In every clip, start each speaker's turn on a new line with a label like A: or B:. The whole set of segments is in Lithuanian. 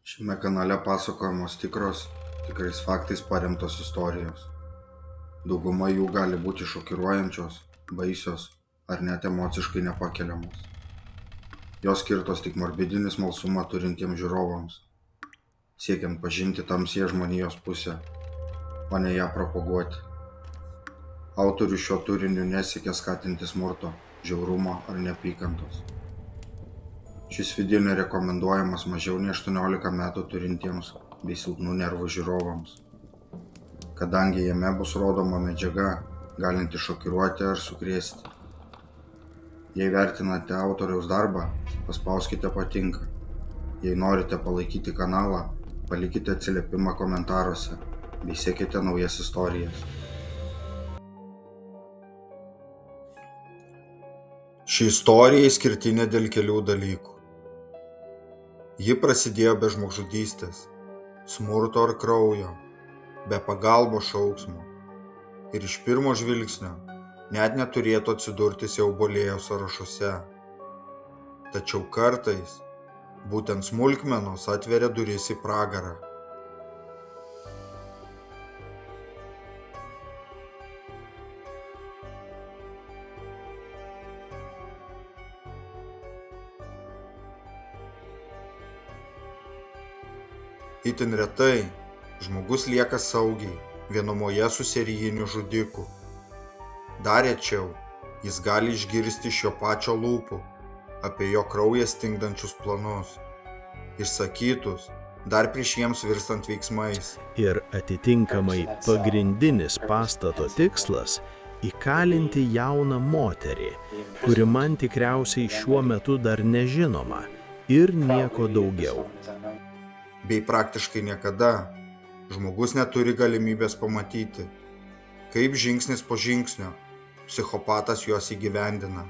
A: Šiame kanale pasakojamos tikrais faktais paremtos istorijos. Dauguma jų gali būti šokiruojančios, baisios ar net emociškai nepakeliamos. Jos skirtos tik morbidinį smalsumą turintiems žiūrovams, siekiant pažinti tamsiąją žmonijos pusę, o ne ją propaguoti. Autorius šio turiniu nesiekia skatinti smurto, žiaurumo ar neapykantos. Šis video nerekomenduojamas mažiau nei 18 metų turintiems bei silpnų nervų žiūrovams, kadangi jame bus rodoma medžiaga, galinti šokiruoti ar sukrėsti. Jei vertinate autoriaus darbą, paspauskite patinka. Jei norite palaikyti kanalą, palikite atsiliepimą komentaruose bei sekite naujas istorijas. Ši istorija išskirtinė dėl kelių dalykų. Ji prasidėjo be žmogžudystės, smurto ar kraujo, be pagalbos šauksmo ir iš pirmo žvilgsnio net neturėtų atsidurti siaubolėjo sąrašuose. Tačiau kartais būtent smulkmenos atveria duris į pragarą. Itin retai žmogus lieka saugiai vienumoje su serijiniu žudiku. Dar rečiau jis gali išgirsti iš jo pačio lūpų apie jo kraują stingdančius planus, išsakytus dar prieš jiems virstant veiksmais.
B: Ir atitinkamai pagrindinis pastato tikslas – įkalinti jauną moterį, kuri man tikriausiai šiuo metu dar nežinoma ir nieko daugiau.
A: Bei praktiškai niekada žmogus neturi galimybės pamatyti, kaip žingsnis po žingsnio psichopatas juos įgyvendina.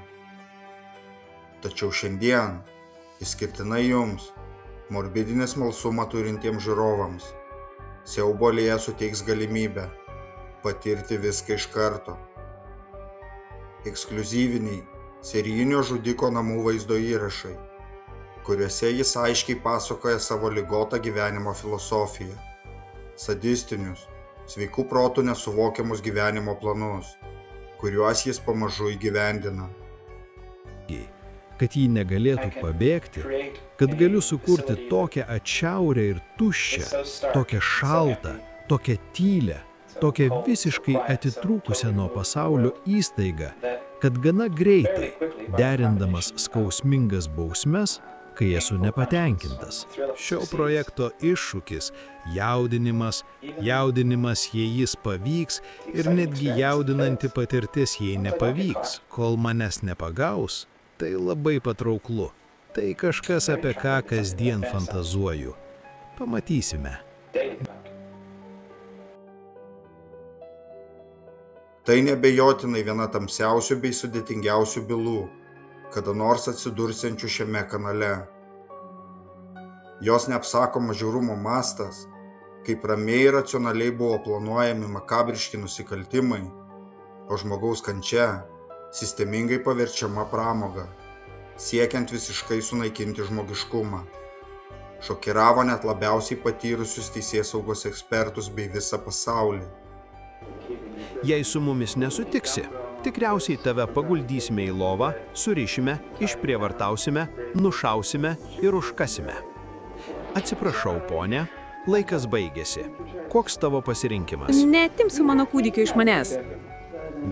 A: Tačiau šiandien, išskirtinai jums, morbidinį smalsumą turintiems žiūrovams, siaubo alėja suteiks galimybę patirti viską iš karto. Ekskliuzyviniai serijinio žudiko namų vaizdo įrašai, kuriuose jis aiškiai pasakoja savo ligotą gyvenimo filosofiją, sadistinius, sveikų protų nesuvokiamus gyvenimo planus, kuriuos jis pamažu įgyvendina.
B: Kad jį negalėtų pabėgti, kad galiu sukurti tokią atšiaurę ir tuščią, tokią šaltą, tokią tylią, tokią visiškai atitrūkusią nuo pasaulio įstaigą, kad gana greitai, derindamas skausmingas bausmes, kai esu nepatenkintas. Šio projekto iššūkis – jaudinimas, jei jis pavyks ir netgi jaudinanti patirtis, jei nepavyks, kol manęs nepagaus, tai labai patrauklu. Tai kažkas, apie ką kasdien fantazuoju. Pamatysime.
A: Tai neabejotinai viena tamsiausių bei sudėtingiausių bylų, kada nors atsidursiančių šiame kanale. Jos neapsakomas žiaurumo mastas, kaip ramiai ir racionaliai buvo planuojami makabriški nusikaltimai, o žmogaus kančia sistemingai paverčiama pramoga, siekiant visiškai sunaikinti žmogiškumą. Šokiravo net labiausiai patyrusius teisėsaugos ekspertus bei visą pasaulį.
B: Jei su mumis nesutiksi, tikriausiai tave paguldysime į lovą, surišime, išprievartausime, nušausime ir užkasime. Atsiprašau, ponė, laikas baigėsi. Koks tavo pasirinkimas?
C: Neatimsiu mano kūdikio iš manęs.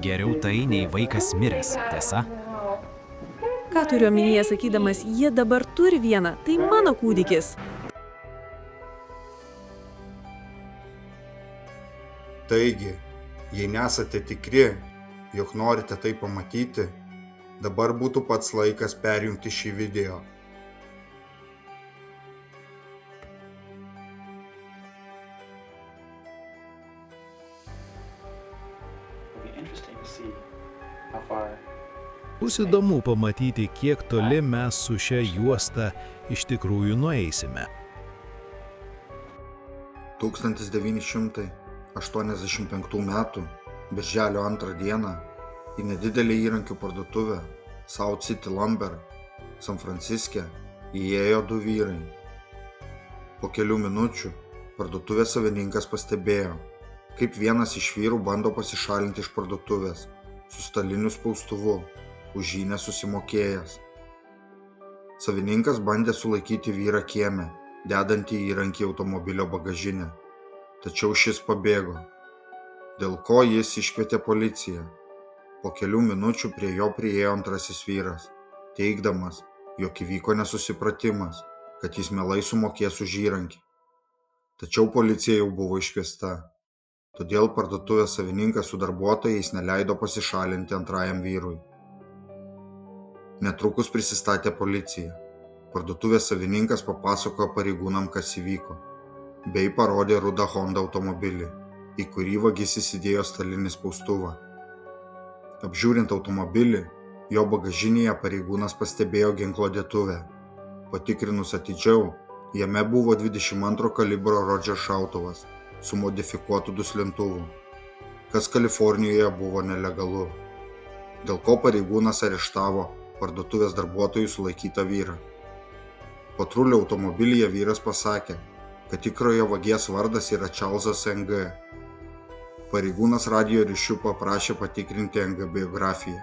D: Geriau tai nei vaikas miręs, tiesa?
C: Ką turiu omenyje sakydamas, jie dabar turi vieną, tai mano kūdikis.
A: Taigi, jei nesate tikri, jog norite tai pamatyti, dabar būtų pats laikas perjungti šį video.
B: Bus įdomu pamatyti, kiek toli mes su šia juosta iš tikrųjų nueisime.
A: 1985 metų birželio 2 dieną į nedidelę įrankių parduotuvę South City Lumber, San Franciske, įėjo du vyrai. Po kelių minučių parduotuvės savininkas pastebėjo, kaip vienas iš vyrų bando pasišalinti iš parduotuvės su staliniu spaustuvu, už jį nesusimokėjęs. Savininkas bandė sulaikyti vyrą kieme, dedantį įrankį automobilio bagažinę, tačiau šis pabėgo, dėl ko jis iškvietė policiją. Po kelių minučių prie jo priėjo antrasis vyras, teigdamas, jog įvyko nesusipratimas, kad jis mielai sumokės už įrankį. Tačiau policija jau buvo iškviesta, todėl parduotuvės savininkas su darbuotojais neleido pasišalinti antrajam vyrui. Netrukus prisistatė policija. Parduotuvės savininkas papasakojo pareigūnam, kas įvyko, bei parodė rudą Honda automobilį, į kurį vagis įsidėjo stalinį spaustuvą. Apžiūrint automobilį, jo bagažinėje pareigūnas pastebėjo ginklo dėtuvę. Patikrinus atidžiau, jame buvo 22 kalibro Rodžer šautuvas su modifikuotu duslintuvu, kas Kalifornijoje buvo nelegalu, dėl ko pareigūnas areštavo parduotuvės darbuotojų sulaikytą vyrą. Patrulio automobilyje vyras pasakė, kad tikrojo vagies vardas yra Čarlzas N.G. Pareigūnas radijo ryšiu paprašė patikrinti N.G. biografiją.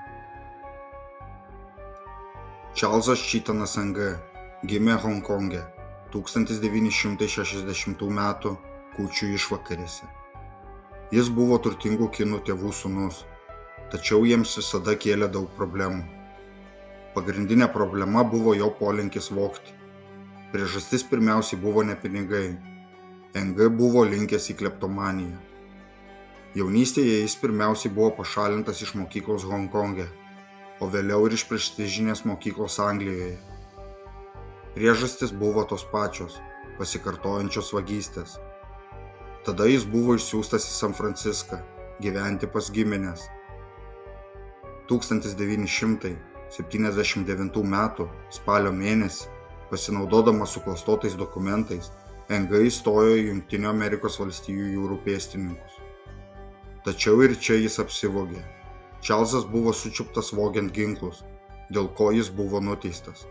A: Čarlzas Čitanas N.G. gimė Honkonge 1960 m. kūčių išvakarėse. Jis buvo turtingų kinų tėvų sūnus, tačiau jiems visada kėlė daug problemų. Pagrindinė problema buvo jo polinkis vogti. Priežastis pirmiausiai buvo ne pinigai. N.G. buvo linkęs į kleptomaniją. Jaunystėje jis pirmiausiai buvo pašalintas iš mokyklos Honkonge, o vėliau ir iš prestižinės mokyklos Anglijoje. Priežastis buvo tos pačios, pasikartojančios vagystės. Tada jis buvo išsiųstas į San Franciską, gyventi pas gimines. 1979 m. spalio mėnesį, pasinaudodamas suklastotais dokumentais, N.G. įstojo į Jungtinių Amerikos valstijų jūrų pėstininkus. Tačiau ir čia jis apsivogė. Čarlzas buvo sučiuptas vogiant ginklus, dėl ko jis buvo nuteistas.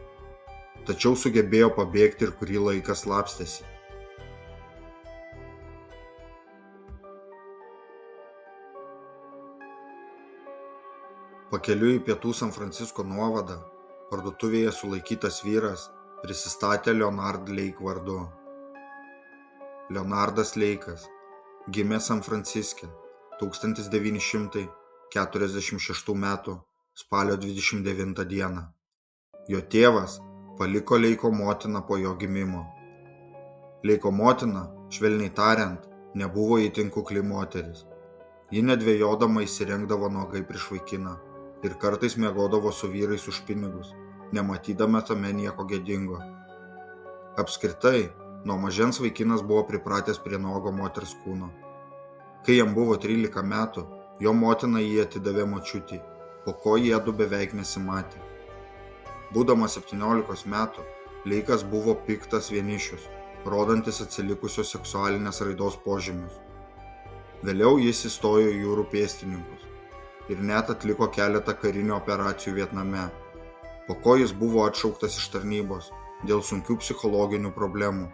A: Tačiau sugebėjo pabėgti ir kurį laiką slapstėsi. Pakeliui į pietų San Francisko nuovadą, parduotuvėje sulaikytas vyras prisistatė Leonard Lake vardu. Leonardas Leikas gimė San Franciske 1946 m. spalio 29 d. Jo tėvas paliko Leiko motiną po jo gimimo. Leiko motina, švelniai tariant, nebuvo itin kukli moteris. Ji nedvejodama įsirengdavo nuogai prieš vaikiną ir kartais miegodavo su vyrais už pinigus, nematydama tame nieko gėdingo. Apskritai, nuo mažens vaikinas buvo pripratęs prie nuogo moters kūno. Kai jam buvo 13 metų, jo motina jį atidavė močiutei, po ko jiedu beveik nesimatė. Būdamas 17 metų, Leikas buvo piktas vienišius, rodantis atsilikusios seksualinės raidos požymius. Vėliau jis įstojo į jūrų pėstininkus ir net atliko keletą karinių operacijų Vietname, po ko jis buvo atšauktas iš tarnybos dėl sunkių psichologinių problemų,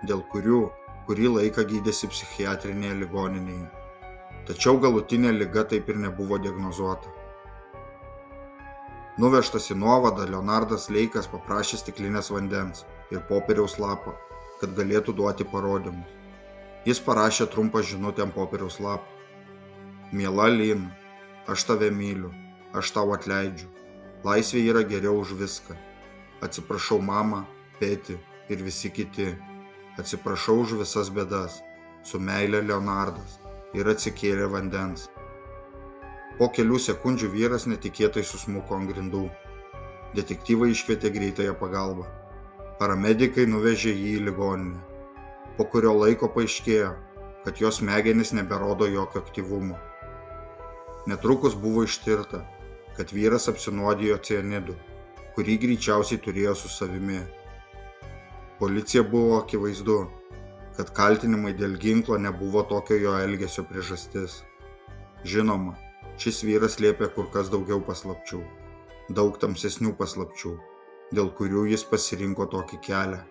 A: dėl kurių kurį laiką gydėsi psichiatrinėje ligoninėje. Tačiau galutinė liga taip ir nebuvo diagnozuota. Nuvežtas į nuovadą, Leonardas Leikas paprašė stiklinės vandens ir popieriaus lapo, kad galėtų duoti parodymus. Jis parašė trumpą žinutę ant popieriaus lapo. Miela Lina, aš tave myliu, aš tau atleidžiu. Laisvė yra geriau už viską. Atsiprašau mamą, tėtį ir visi kiti. Atsiprašau už visas bėdas. Su meile Leonardas. Ir atsikėlė vandens. Po kelių sekundžių vyras netikėtai susmuko ant grindų. Detektyvai iškvietė greitąją pagalbą. Paramedikai nuvežė jį į ligoninę. Po kurio laiko paaiškėjo, kad jos smegenys neberodo jokio aktyvumo. Netrukus buvo ištirta, kad vyras apsinuodijo cianidu, kurį greičiausiai turėjo su savimi. Policija buvo akivaizdu, kad kaltinimai dėl ginklo nebuvo tokio jo elgesio priežastis. Žinoma, šis vyras slėpė kur kas daugiau paslapčių, daug tamsesnių paslapčių, dėl kurių jis pasirinko tokį kelią.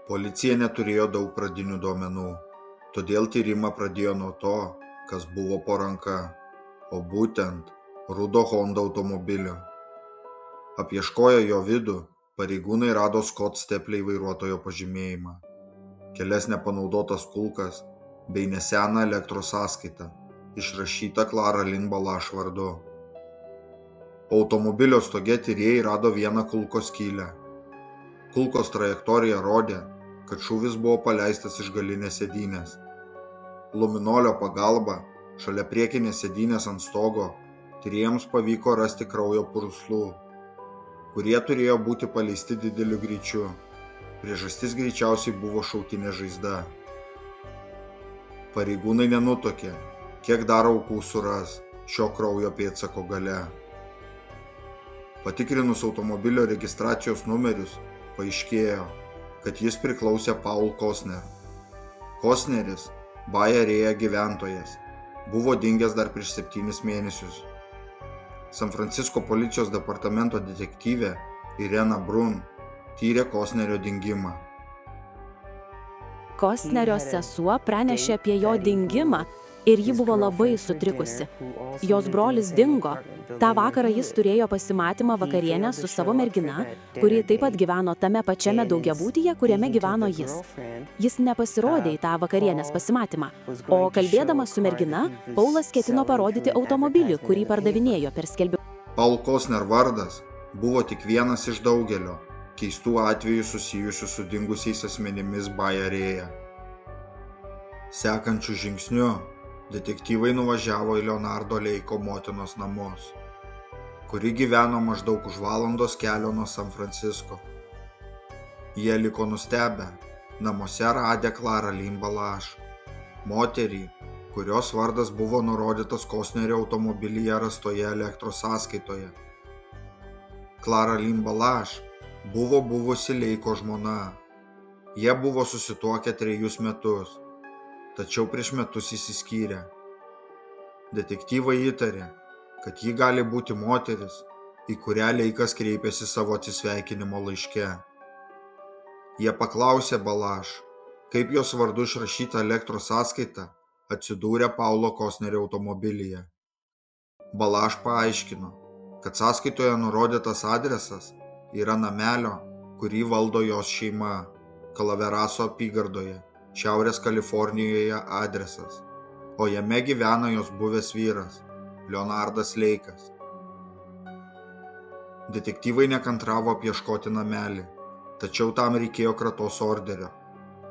A: Policija neturėjo daug pradinių duomenų, todėl tyrimą pradėjo nuo to, kas buvo po ranka, o būtent rudo Honda automobilio. Apieškoję jo vidų, pareigūnai rado Scott Stepley vairuotojo pažymėjimą, kelias nepanaudotas kulkas bei neseną elektros sąskaitą, išrašytą Clara Lynn Balash vardu. Automobilio stoge tyrėjai rado vieną kulkos skylę. Kulkos trajektorija rodė, kad šūvis buvo paleistas iš galinės sėdynės. Luminolio pagalba, šalia priekinės sėdynės ant stogo, tyrėjams pavyko rasti kraujo purslų, kurie turėjo būti paleisti dideliu greičiu. Priežastis greičiausiai buvo šautinė žaizda. Pareigūnai nenutuokė, kiek dar aukų suras šio kraujo pėdsako gale. Patikrinus automobilio registracijos numerius, paaiškėjo, kad jis priklausė Paul Kostner. Kostneris, Bay Area gyventojas, buvo dingęs dar prieš 7 mėnesius. San Francisco policijos departamento detektyvė Irena Brun tyrė Kostnerio dingimą.
E: Kostnerio sesuo pranešė apie jo dingimą ir ji buvo labai sutrikusi. Jos brolis dingo. Ta vakarą jis turėjo pasimatymą vakarienę su savo mergina, kuri taip pat gyveno tame pačiame daugiabutyje, kuriame gyveno jis. Jis nepasirodė į tą vakarienės pasimatymą, o kalbėdamas su mergina, Paulas ketino parodyti automobilį, kurį pardavinėjo per skelbimą.
A: Paul Kostner vardas buvo tik vienas iš daugelio keistų atvejų susijusių su dingusiais asmenimis Bay Area. Sekančiu žingsniu detektyvai nuvažiavo į Leonardo Leiko motinos namus, kuri gyveno maždaug už valandos kelio nuo San Francisco. Jie liko nustebę, namuose radę Clara Lynn Balash, moterį, kurios vardas buvo nurodytas Kostnerio automobilyje rastoje elektros sąskaitoje. Clara Lynn Balash buvo buvusi Leiko žmona. Jie buvo susituokę 3 metus, tačiau prieš metus išsiskyrė. Detektyvai įtarė, kad ji gali būti moteris, į kurią Leikas kreipėsi savo atsisveikinimo laiške. Jie paklausė Balash, kaip jos vardu išrašyta elektros sąskaita atsidūrė Paulo Kostnerio automobilyje. Balash paaiškino, kad sąskaitoje nurodytas adresas yra namelio, kurį valdo jos šeima, Calaveraso apygardoje, Šiaurės Kalifornijoje adresas, o jame gyvena jos buvęs vyras, Leonardas Leikas. Detektyvai nekantravo apieškoti namelį, tačiau tam reikėjo kratos orderio,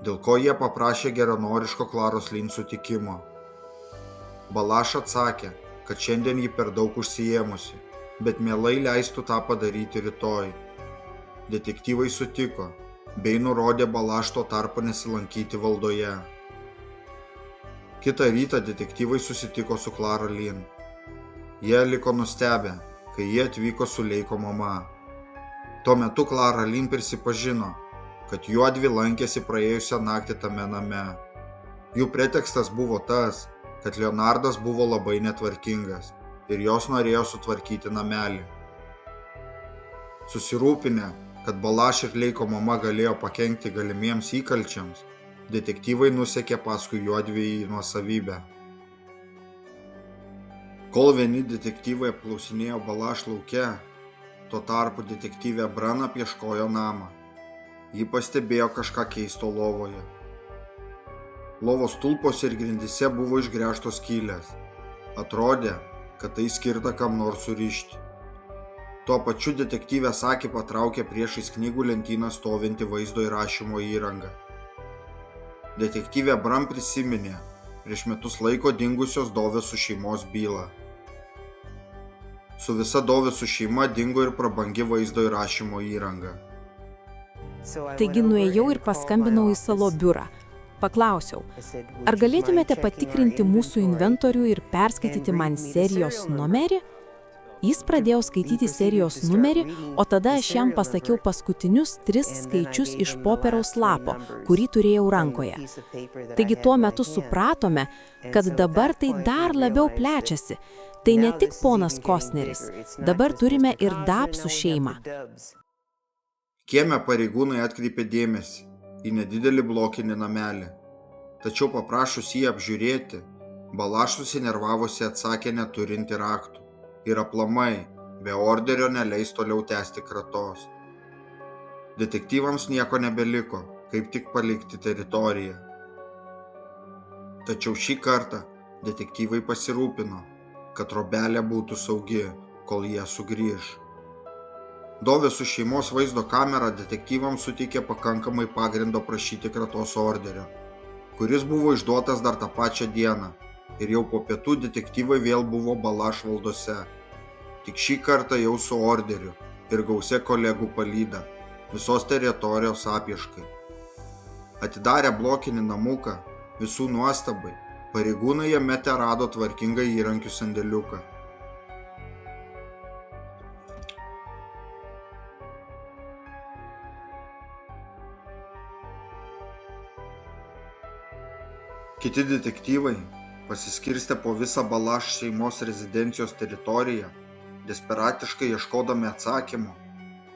A: dėl ko jie paprašė geranoriško Claros Lynn sutikimo. Balash atsakė, kad šiandien ji per daug užsiėmusi, bet mielai leistų tą padaryti rytoj. Detektyvai sutiko, bei nurodė Balash tuo tarpu nesilankyti valdoje. Kitą rytą detektyvai susitiko su Clara Lynn. Jie liko nustebę, kai jie atvyko su Leiko mama. Tuo metu Clara Lynn prisipažino, kad juodvi lankėsi praėjusią naktį tame name. Jų pretekstas buvo tas, kad Leonardas buvo labai netvarkingas ir jos norėjo sutvarkyti namelį. Susirūpinę, kad Balash ir Leiko mama galėjo pakenkti galimiems įkalčiams, detektyvai nusekė paskui juodvi į nuosavybę. Kol vieni detektyvai apklausinėjo Balash lauke, tuo tarpu detektyvė Brun apieškojo namą. Ji pastebėjo kažką keisto lovoje. Lovos stulpose ir grindyse buvo išgręžtos skylės. Atrodė, kad tai skirta kam nors surišti. Tuo pačiu detektyvės akį patraukė priešais knygų lentyną stovinti vaizdo įrašymo įranga. Detektyvė Brun prisiminė prieš metus laiko dingusios Dovesų šeimos bylą. Su visa Dovesų šeima dingo ir prabangi vaizdo įrašymo įranga.
E: Taigi nuėjau ir paskambinau į Salo biurą. Paklausiau, ar galėtumėte patikrinti mūsų inventorių ir perskaityti man serijos numerį? Jis pradėjo skaityti serijos numerį, o tada aš jam pasakiau paskutinius 3 skaičius iš popieriaus lapo, kurį turėjau rankoje. Taigi tuo metu supratome, kad dabar tai dar labiau plečiasi. Tai ne tik ponas Kostneris, dabar turime ir Dapsų šeimą.
A: Kieme pareigūnai atkreipė dėmesį, į nedidelį blokinį namelį. Tačiau paprašus jį apžiūrėti, Balaš susinervavusi atsakė neturinti raktų ir aplamai be orderio neleis toliau tęsti kratos. Detektyvams nieko nebeliko, kaip tik palikti teritoriją. Tačiau šį kartą detektyvai pasirūpino, kad trobelė būtų saugi, kol jie sugrįž. Dovės su šeimos vaizdo kamera detektyvams suteikė pakankamai pagrindo prašyti kratos orderio, kuris buvo išduotas dar tą pačią dieną, ir jau po pietų detektyvai vėl buvo Balaš valdose, tik šį kartą jau su orderiu ir gausia kolegų palyda, visos teritorijos apieškai. Atidarę blokinį namuką, visų nuostabai, pareigūnai jame terado tvarkingą įrankių sandėliuką. Kiti detektyvai, pasiskirstę po visą Balaš šeimos rezidencijos teritoriją, desperatiškai ieškodami atsakymų,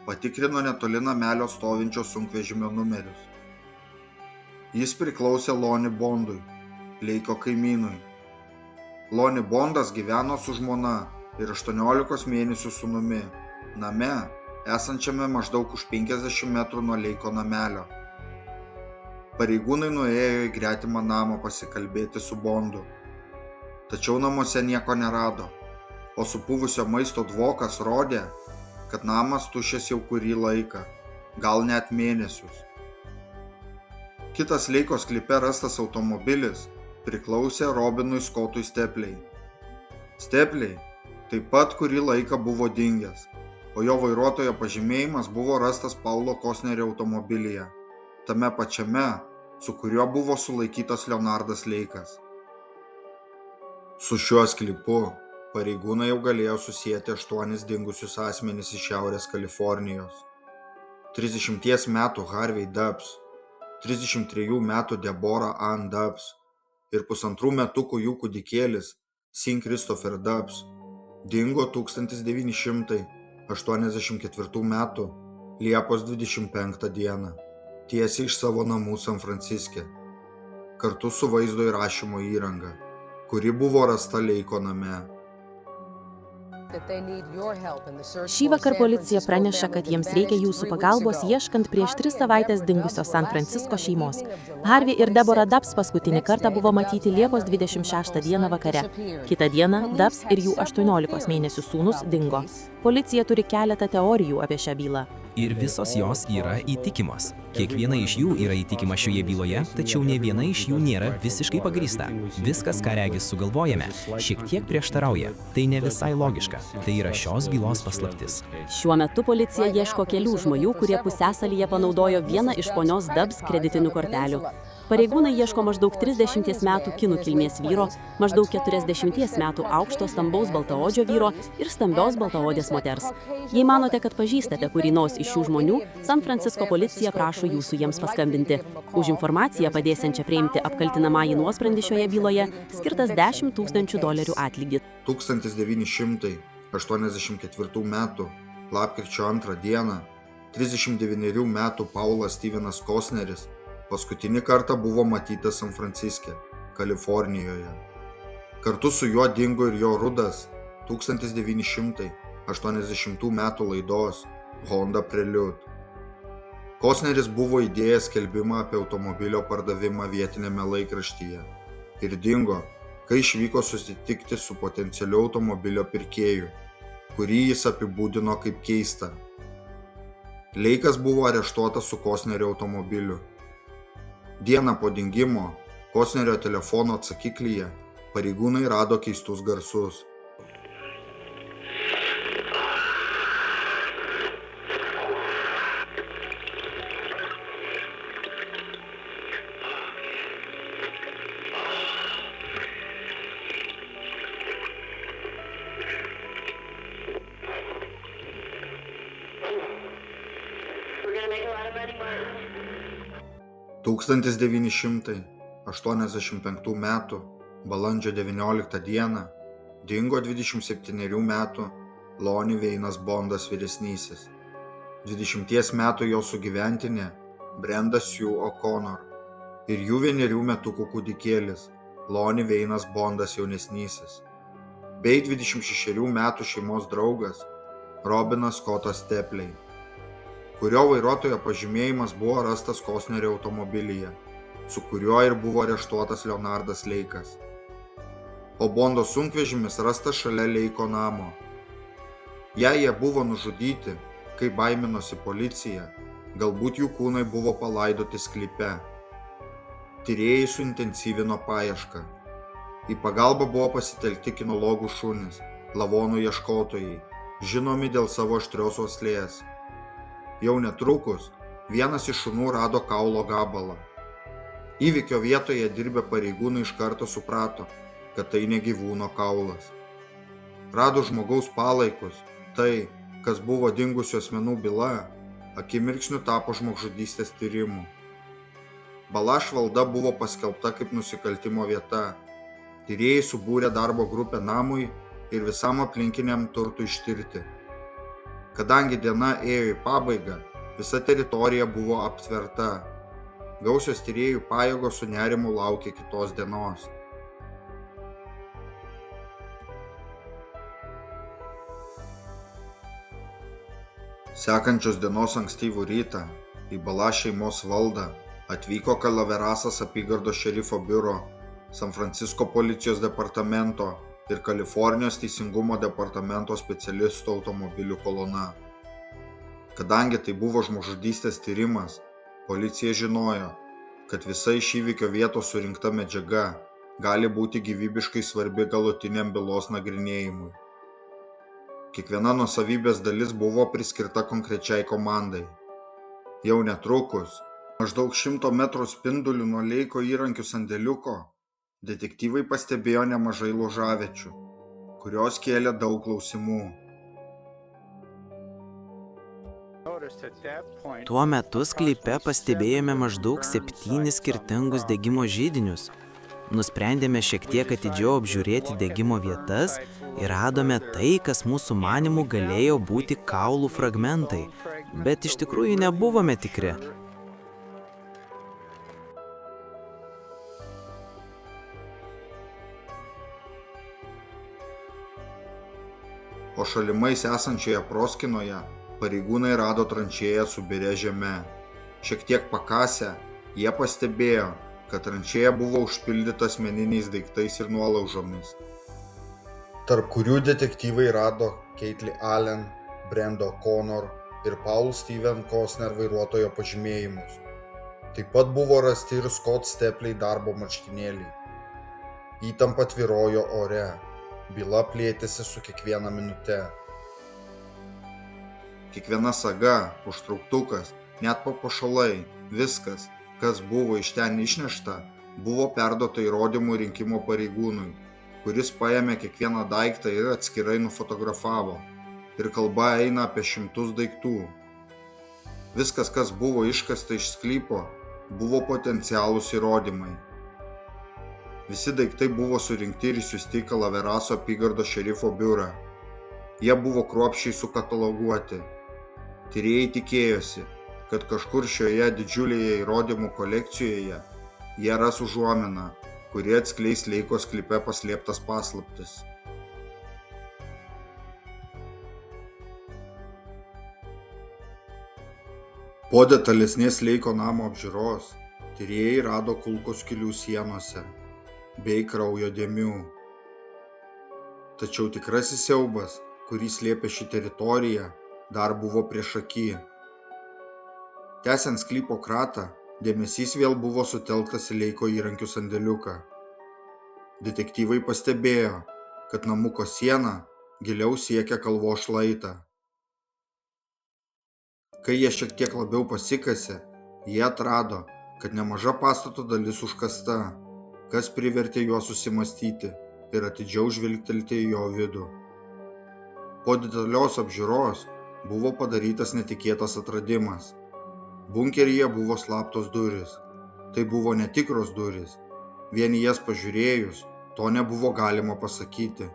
A: patikrino netoli namelio stovinčio sunkvežimio numerius. Jis priklausė Loni Bondui, Leiko kaimynui. Loni Bondas gyveno su žmona ir 18 mėnesių sūnumi, name, esančiame maždaug už 50 metrų nuo Leiko namelio. Pareigūnai nuėjo į gretimą namą pasikalbėti su Bondu. Tačiau namuose nieko nerado, o supuvusio maisto dvokas rodė, kad namas tuščias jau kurį laiką, gal net mėnesius. Kitas Leiko sklype rastas automobilis priklausė Robinui Scottui Stepley. Stepley taip pat kurį laiką buvo dingęs, o jo vairuotojo pažymėjimas buvo rastas Paulo Kosnerio automobilyje, tame pačiame, su kuriuo buvo sulaikytas Leonardas Leikas. Su šiuo sklypu pareigūnai jau galėjo susieti 8 dingusius asmenis iš Šiaurės Kalifornijos. 30 metų Harvey Dubs, 33 metų Deborah Ann Dubs ir 1,5 metukų jų kūdikėlis Sean Christopher Dubs dingo 1984 metų Liepos 25 dieną, tiesiai iš savo namų San Franciske, kartu su vaizdo įrašymo įranga, kuri buvo rasta Leiko name.
E: Šįvakar policija praneša, kad jiems reikia jūsų pagalbos ieškant prieš 3 savaites dingusios San Francisko šeimos. Harvey ir Deborah Dubs paskutinį kartą buvo matyti Liepos 26 dieną vakare. Kitą dieną Dubs ir jų 18 mėnesių sūnus dingo. Policija turi keletą teorijų apie šią bylą.
D: Ir visos jos yra įtikimos. Kiekviena iš jų yra įtikima šioje byloje, tačiau ne viena iš jų nėra visiškai pagrįsta. Viskas, ką regis sugalvojame, šiek tiek prieštarauja. Tai ne visai logiška. Tai yra šios bylos paslaptis.
F: Šiuo metu policija ieško kelių žmonių, kurie pusiasalyje panaudojo vieną iš ponios Dubs kreditinių kortelių. Pareigūnai ieško maždaug 30 metų kinų kilmės vyro, maždaug 40 metų aukšto stambaus baltaodžio vyro ir stambios baltaodės moters. Jei manote, kad pažįstate kurį nors iš šių žmonių, San Francisko policija prašo jūsų jiems paskambinti. Už informaciją padėsiančią priimti apkaltinamąjį nuosprendį šioje byloje skirtas $10,000 atlygis.
A: 1984 metų lapkričio 2 dieną 39 metų Paulas Stevenas Kosneris paskutinį kartą buvo matytas San Franciske, Kalifornijoje. Kartu su juo dingo ir jo rudas 1980 metų laidos Honda Prelude. Kosneris buvo įdėjęs skelbimą apie automobilio pardavimą vietinėme laikraštyje ir dingo, kai išvyko susitikti su potencialiu automobilio pirkėju, kurį jis apibūdino kaip keistą. Leikas buvo areštuotas su Kosnerio automobiliu. Dieną po dingimo Kosnerio telefono atsakiklyje pareigūnai rado keistus garsus.
G: We're gonna make a lot of money, Martin.
A: 1985 metų balandžio 19 dieną dingo 27 metų Lonnie Waynas Bondas vyresnysis. 20 metų jo sugyventinė Brendas Sue O'Connor ir jų 1 metukų kūdikėlis Lonnie Wayne'as Bondas jaunesnysis, bei 26 metų šeimos draugas Robinas Scottas Tepley, kurio vairuotojo pažymėjimas buvo rastas Costnerio automobilyje, su kuriuo ir buvo areštuotas Leonardas Leikas. O Bondo sunkvežimis rastas šalia Leiko namo. Jei jie buvo nužudyti, kaip baiminosi policija, galbūt jų kūnai buvo palaidoti sklype. Tyrėjai suintensyvino paiešką. Į pagalbą buvo pasitelkti kinologų šunys, lavonų ieškotojai, žinomi dėl savo aštrios uoslės. Jau netrukus vienas iš šunų rado kaulo gabalą. Įvykio vietoje dirbę pareigūnai iš karto suprato, kad tai ne gyvūno kaulas. Radus žmogaus palaikus, tai, kas buvo dingusių asmenų byla, akimirksniu tapo žmogžudystės tyrimu. Balaš valda buvo paskelbta kaip nusikaltimo vieta. Tyrėjai subūrė darbo grupę namui ir visam aplinkiniam turtui ištirti. Kadangi diena ėjo į pabaigą, visa teritorija buvo aptverta. Gausios tyrėjų pajėgos su nerimu laukė kitos dienos. Sekančios dienos ankstyvų rytą į Balaš šeimos valdą atvyko Kalaverasas apygardos šerifo biuro, San Francisco policijos departamento ir Kalifornijos teisingumo departamento specialistų automobilių kolona. Kadangi tai buvo žmogžudystės tyrimas, policija žinojo, kad visa iš įvykio vietos surinkta medžiaga gali būti gyvybiškai svarbi galutiniam bylos nagrinėjimui. Kiekviena nuosavybės dalis buvo priskirta konkrečiai komandai. Jau netrukus, maždaug 100 metrų spinduliu nuo Leiko įrankių sandėliuko, detektyvai pastebėjo nemažai laužaviečių, kurios kėlė daug klausimų.
H: Tuo metu sklype pastebėjome maždaug 7 skirtingus degimo židinius. Nusprendėme šiek tiek atidžiau apžiūrėti degimo vietas ir radome tai, kas mūsų manimų galėjo būti kaulų fragmentai, bet iš tikrųjų nebuvome tikri.
A: O šalimais esančioje proskynoje pareigūnai rado tranšėją su biria žeme. Šiek tiek pakasę, jie pastebėjo, kad tranšėja buvo užpildyta asmeniniais daiktais ir nuolaužomis, tarp kurių detektyvai rado Caitlin Allen, Brenda O'Connor ir Paul Steven Costner vairuotojo pažymėjimus. Taip pat buvo rasti ir Scott Tepley darbo marškinėliai. Įtampa tvyrojo ore. Byla plėtėsi su kiekviena minute. Kiekviena saga, užtrauktukas, net papuošalai, viskas, kas buvo iš ten išnešta, buvo perduota įrodymų rinkimo pareigūnui, kuris paėmė kiekvieną daiktą ir atskirai nufotografavo. Ir kalba eina apie 100 daiktų. Viskas, kas buvo iškasta iš sklypo, buvo potencialūs įrodymai. Visi daiktai buvo surinkti ir išsiųsti į Kalaveraso apygardos šerifo biurą. Jie buvo kruopščiai sukataloguoti. Tyrėjai tikėjosi, kad kažkur šioje didžiulėje įrodymų kolekcijoje jie ras užuominą, kuri atskleis Leiko sklype paslėptas paslaptis. Po detalesnės Leiko namo apžiūros, tyrėjai rado kulkų skylių sienose bei kraujo dėmių. Tačiau tikrasis siaubas, kurį slėpė ši teritorija, dar buvo priešaky. Tęsiant sklypo kratą, dėmesys vėl buvo sutelktas į Leiko įrankių sandėliuką. Detektyvai pastebėjo, kad namuko siena giliau siekia kalvos šlaitą. Kai jie šiek tiek labiau pasikasė, jie atrado, kad nemaža pastato dalis užkasta, kas privertė juos susimastyti ir atidžiau žvilgtelti į jo vidų. Po detalios apžiūros buvo padarytas netikėtas atradimas. Bunkeryje buvo slaptos durys. Tai buvo netikros durys. Vien į jas pažiūrėjus, to nebuvo galima pasakyti.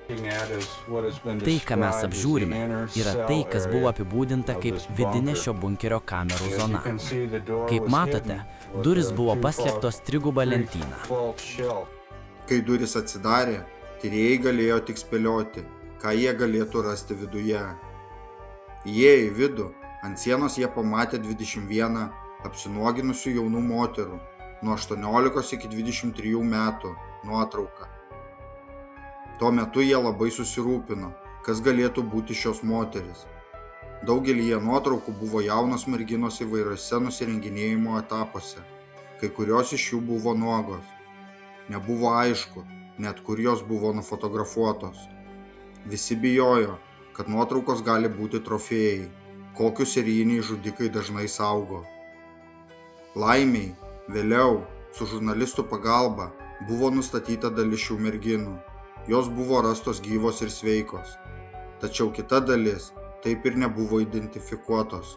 I: Tai, ką mes apžiūrime, yra tai, kas buvo apibūdinta kaip vidinė šio bunkerio kamerų zona. Kaip matote, durys buvo paslėptos triguba lentyna.
A: Kai durys atsidarė, tyrėjai galėjo tik spėlioti, ką jie galėtų rasti viduje. Įėję į vidų, ant sienos jie pamatė 21 apsinuoginusių jaunų moterų nuo 18 iki 23 metų nuotrauką. Tuo metu jie labai susirūpino, kas galėtų būti šios moterys. Daugelyje nuotraukų buvo jaunos merginos įvairiose nusirenginėjimo etapuose, kai kurios iš jų buvo nuogos. Nebuvo aišku, net kur jos buvo nufotografuotos. Visi bijojo, kad nuotraukos gali būti trofėjai, kokius serijiniai žudikai dažnai saugo. Laimiai, vėliau, su žurnalistų pagalba, buvo nustatyta dalis šių merginų. Jos buvo rastos gyvos ir sveikos, tačiau kita dalis taip ir nebuvo identifikuotos.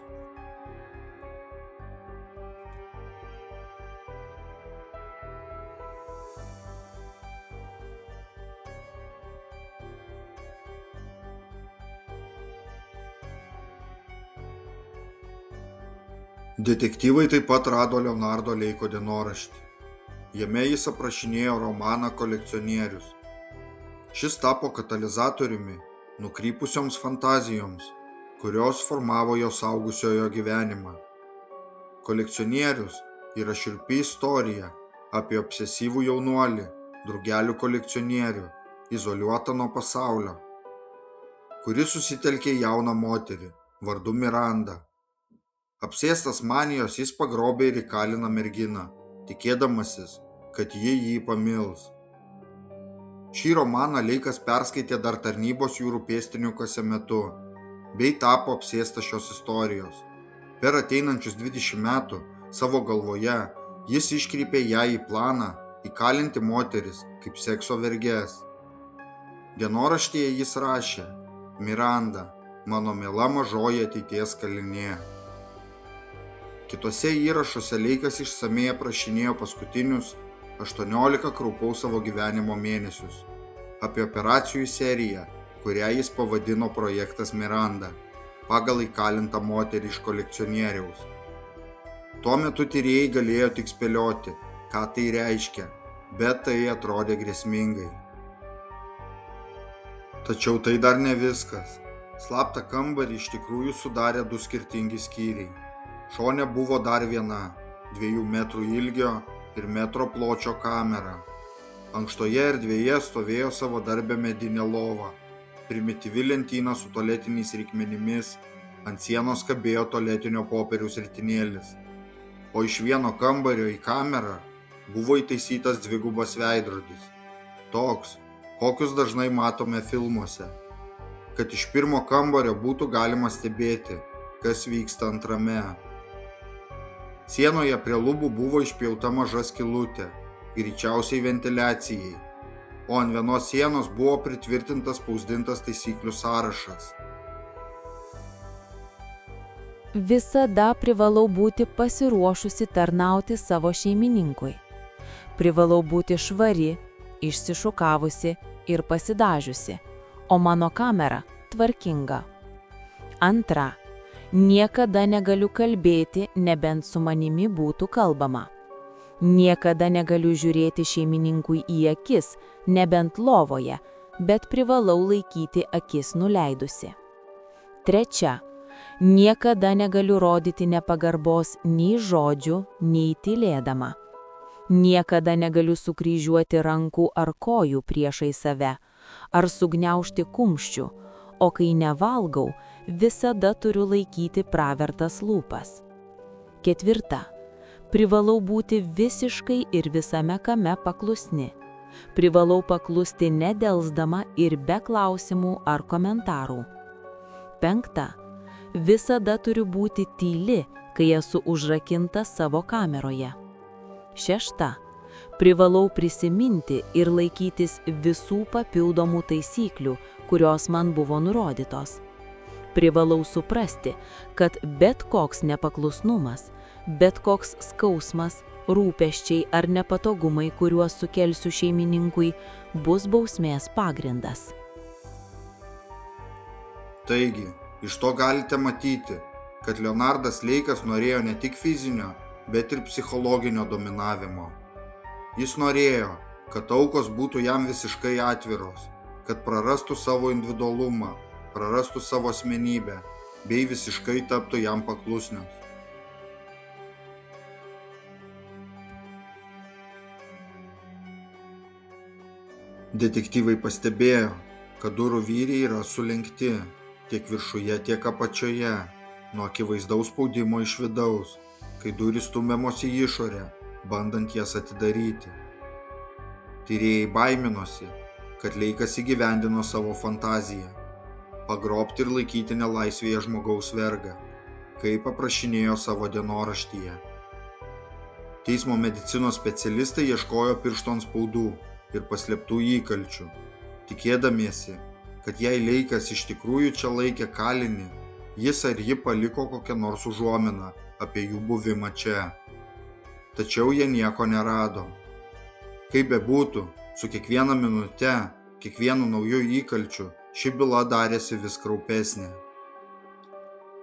A: Detektyvai taip pat rado Leonardo Leiko dienoraštį. Jame jis aprašinėjo romaną Kolekcionierius. Šis tapo katalizatoriumi nukrypusioms fantazijoms, kurios formavo jo saugusiojo gyvenimą. Kolekcionierius yra šiurpi istorija apie obsesyvų jaunuolį, drugelių kolekcionierių, izoliuotą nuo pasaulio, kuris susitelkė jauną moterį, vardu Miranda. Apsėstas manijos jis pagrobė ir įkalina merginą, tikėdamasis, kad ji jį pamils. Šį romaną Leikas perskaitė dar tarnybos jūrų pėstininkose metu, bei tapo apsėstas šios istorijos. Per ateinančius 20 metų savo galvoje jis iškreipė ją į planą įkalinti moteris kaip sekso verges. Dienoraštyje jis rašė: Miranda, mano miela mažoji ateities kalinė. Kitose įrašuose Leikas išsamiai aprašinėjo paskutinius 18 kraupaus savo gyvenimo mėnesius, apie operacijų seriją, kurią jis pavadino projektas Miranda, pagal įkalintą moterį iš kolekcionieriaus. Tuo metu tyrėjai galėjo tik spėlioti, ką tai reiškia, bet tai atrodė grėsmingai. Tačiau tai dar ne viskas. Slaptą kambarį iš tikrųjų sudarė 2 skirtingi skyriai. Šone buvo dar viena 2 metrų ilgio ir metro pločio kamera. Ankštoje erdvėje stovėjo savadarbė medinė lova, primityvi lentyna su tualetiniais reikmenimis, ant sienos kabėjo tualetinio popieriaus ritinėlis, o iš vieno kambario į kamerą buvo įtaisytas 2 veidrodis, toks, kokius dažnai matome filmuose, kad iš pirmo kambario būtų galima stebėti, kas vyksta antrame. Sienoje prie lubų buvo išpjauta maža skylutė, greičiausiai ventiliacijai, o ant vienos sienos buvo pritvirtintas spausdintas taisyklių sąrašas.
E: Visada privalau būti pasiruošusi tarnauti savo šeimininkui. Privalau būti švari, išsišukavusi ir pasidažiusi, o mano kamera tvarkinga. Antra. Niekada negaliu kalbėti, nebent su manimi būtų kalbama. Niekada negaliu žiūrėti šeimininkui į akis, nebent lovoje, bet privalau laikyti akis nuleidusi. Trečia. Niekada negaliu rodyti nepagarbos nei žodžių, nei tylėdama. Niekada negaliu sukryžiuoti rankų ar kojų priešai save, ar sugniaužti kumščių, o kai nevalgau, visada turiu laikyti pravertas lūpas. Ketvirta. Privalau būti visiškai ir visame kame paklusni. Privalau paklusti nedelsdama ir be klausimų ar komentarų. Penkta. Visada turiu būti tyli, kai esu užrakinta savo kameroje. Šešta. Privalau prisiminti ir laikytis visų papildomų taisyklių, kurios man buvo nurodytos. Privalau suprasti, kad bet koks nepaklusnumas, bet koks skausmas, rūpesčiai ar nepatogumai, kuriuos sukelsiu šeimininkui, bus bausmės pagrindas.
A: Taigi, iš to galite matyti, kad Leonardas Leikas norėjo ne tik fizinio, bet ir psichologinio dominavimo. Jis norėjo, kad aukos būtų jam visiškai atviros, kad prarastų savo individualumą, prarastų savo asmenybę, bei visiškai taptų jam paklusnios. Detektyvai pastebėjo, kad durų vyriai yra sulenkti, tiek viršuje, tiek apačioje, nuo akivaizdaus spaudimo iš vidaus, kai durys stumiamos į išorę, bandant jas atidaryti. Tyrėjai baiminosi, kad Leikas įgyvendino savo fantaziją, pagrobti ir laikyti nelaisvėje žmogaus vergą, kaip aprašinėjo savo dienoraštyje. Teismo medicinos specialistai ieškojo piršto antspaudų ir paslėptų įkalčių, tikėdamiesi, kad jei Leikas iš tikrųjų čia laikė kalinį, jis ar ji paliko kokią nors užuominą apie jų buvimą čia. Tačiau jie nieko nerado. Kaip bebūtų, su kiekviena minute, kiekvienu nauju įkalčiu, ši byla darėsi vis kraupesnė.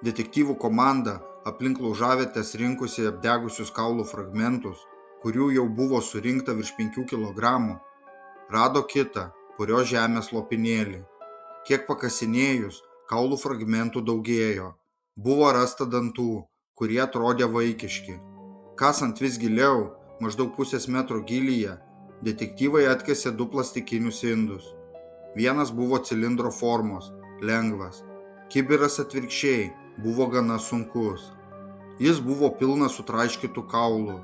A: Detektyvų komanda aplink laužavietės rinkusi apdegusius kaulų fragmentus, kurių jau buvo surinkta virš 5 kilogramų, rado kitą, kurio žemės lopinėlį. Kiek pakasinėjus, kaulų fragmentų daugėjo. Buvo rasta dantų, kurie atrodė vaikiški. Kasant vis giliau, maždaug 0,5 metro gylyje, detektyvai atkasė 2 plastikinius indus. Vienas buvo cilindro formos, lengvas. Kibiras atvirkščiai buvo gana sunkus. Jis buvo pilnas sutraiškytų kaulų.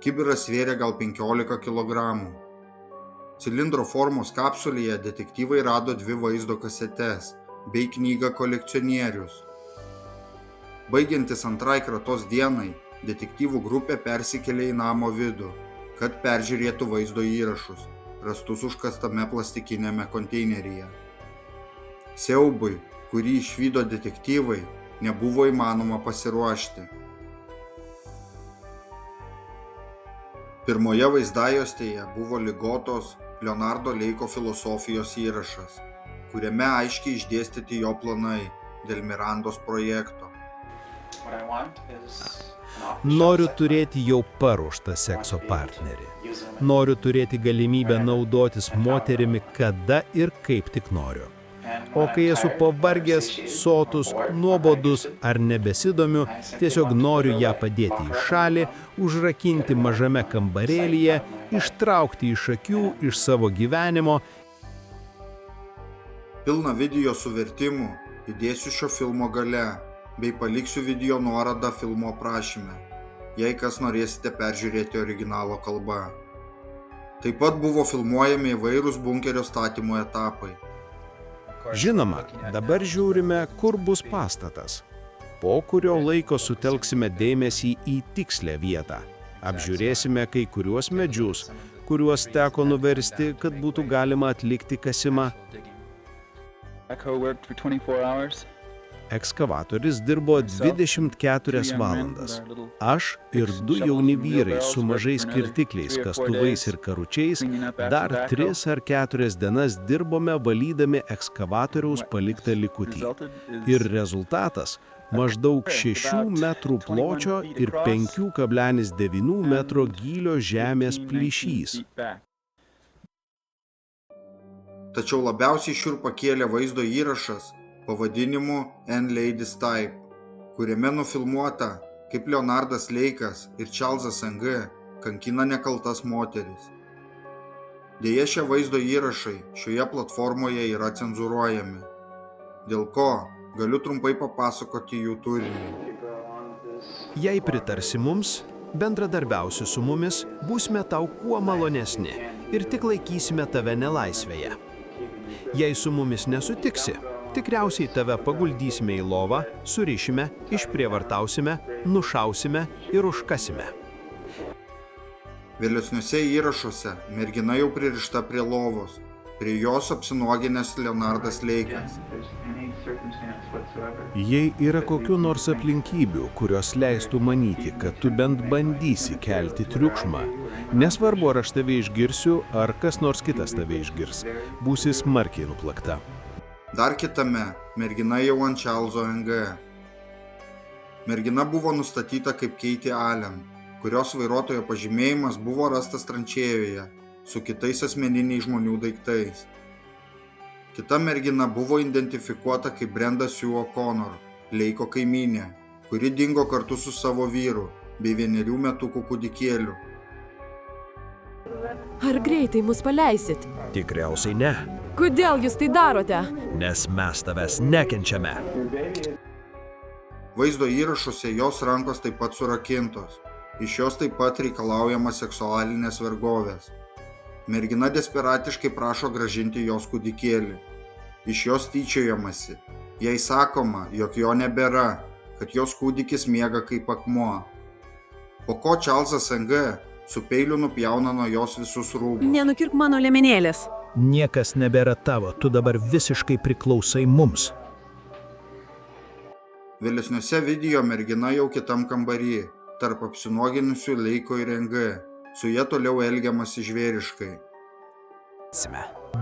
A: Kibiras svėrė gal 15 kilogramų. Cilindro formos kapsulėje detektyvai rado 2 vaizdo kasetes bei knygą Kolekcionierius. Baigiantis antrai kratos dienai, detektyvų grupė persikėlė į namo vidų, kad peržiūrėtų vaizdo įrašus, rastus užkastame plastikinėme konteineryje. Siaubui, kurį išvydo detektyvai, nebuvo įmanoma pasiruošti. Pirmoje vaizdajuostėje buvo ligotos Leonardo Leiko filosofijos įrašas, kuriame aiškiai išdėstyti jo planai dėl Mirandos projekto.
B: Noriu turėti jau paruoštą sekso partnerį. Noriu turėti galimybę naudotis moterimi kada ir kaip tik noriu. O kai esu pavargęs, sotus, nuobodus ar nebesidomiu, tiesiog noriu ją padėti į šalį, užrakinti mažame kambarėlyje, ištraukti iš akių iš savo gyvenimo.
A: Pilną video su vertimu įdėsiu šio filmo gale, bei paliksiu video nuorodą filmo aprašyme, jei kas norėsite peržiūrėti originalo kalba. Taip pat buvo filmuojami įvairūs bunkerio statymo etapai.
B: Žinoma, dabar žiūrime, kur bus pastatas. Po kurio laiko sutelksime dėmesį į tikslę vietą. Apžiūrėsime kai kuriuos medžius, kuriuos teko nuversti, kad būtų galima atlikti kasimą. Ekskavatorius dirbo 24 valandas. Aš ir 2 jauni vyrai su mažais kirtikliais, kastuvais ir karučiais dar 3 ar 4 dienas dirbome valydami ekskavatoriaus paliktą likutį. Ir rezultatas – maždaug 6 metrų pločio ir 5,9 metro gylio žemės plyšys.
A: Tačiau labiausiai šiurpą kėlė vaizdo įrašas pavadinimu N. Ladies Type, kuriame nufilmuota, kaip Leonardas Leikas ir Čarlzas Ng kankina nekaltas moteris. Deja, šie vaizdo įrašai šioje platformoje yra cenzūruojami, dėl ko galiu trumpai papasakoti jų turinį.
B: Jei pritarsi mums, bendradarbiausi su mumis, būsime tau kuo malonesni ir tik laikysime tave nelaisvėje. Jei su mumis nesutiksi, tikriausiai tave paguldysime į lovą, surišime, išprievartausime, nušausime ir užkasime.
A: Vėlesniuose įrašuose mergina jau pririšta prie lovos, prie jos apsinuoginęs Leonardas Leikas.
B: Jei yra kokių nors aplinkybių, kurios leistų manyti, kad tu bent bandysi kelti triukšmą, nesvarbu, ar aš tave išgirsiu, ar kas nors kitas tave išgirs, būsi smarkiai nuplakta.
A: Dar kitame, Mergina jau ant Čarlzo Ng. Mergina buvo nustatyta kaip Katie Allen, kurios vairuotojo pažymėjimas buvo rastas tranšėjoje su kitais asmeniniais žmonių daiktais. Kita mergina buvo identifikuota kaip Brenda Sue O'Connor, Leiko kaimynė, kuri dingo kartu su savo vyru bei 1 metukų kūdikėliu.
J: Ar greitai mus paleisit?
B: Tikriausiai ne,
J: Kodėl jūs tai darote?
B: nes mes tavęs nekenčiame.
A: Vaizdo įrašuose jos rankos taip pat surakintos. Iš jos taip pat reikalaujama seksualinės vergovės. Mergina desperatiškai prašo grąžinti jos kūdikėlį. Iš jos tyčiojamasi. Jai sakoma, jog jo nebėra, kad jos kūdikis miega kaip akmuo. Po ko Čarlzas Ng su peiliu nupjauna nuo jos visus rūbus.
C: Nenukirk mano liemenėlės.
B: Niekas nebėra tavo, tu dabar visiškai priklausai mums.
A: Vėlesniuose video mergina jau kitam kambarį, tarp apsinuoginusių Leiko ir Ng. Su ja toliau elgiamasi žvėriškai.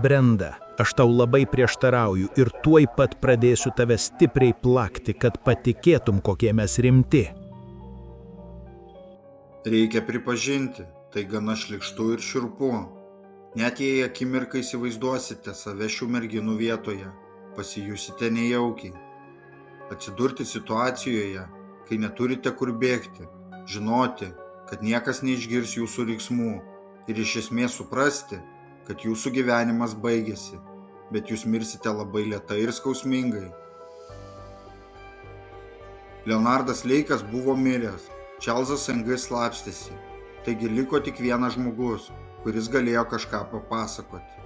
B: Brenda, aš tau labai prieštarauju ir tuoj pat pradėsiu tave stipriai plakti, kad patikėtum, kokie mes rimti.
A: Reikia pripažinti, tai gana šlykštu ir šiurpu. Net jei akimirką įsivaizduosite save šių merginų vietoje, pasijusite nejaukiai. Atsidurti situacijoje, kai neturite kur bėgti, žinoti, kad niekas neišgirs jūsų riksmų ir iš esmės suprasti, kad jūsų gyvenimas baigėsi, bet jūs mirsite labai lėtai ir skausmingai. Leonardas Leikas buvo miręs, Čarlzas Ng slapstėsi, taigi liko tik vienas žmogus, kuris galėjo kažką papasakoti.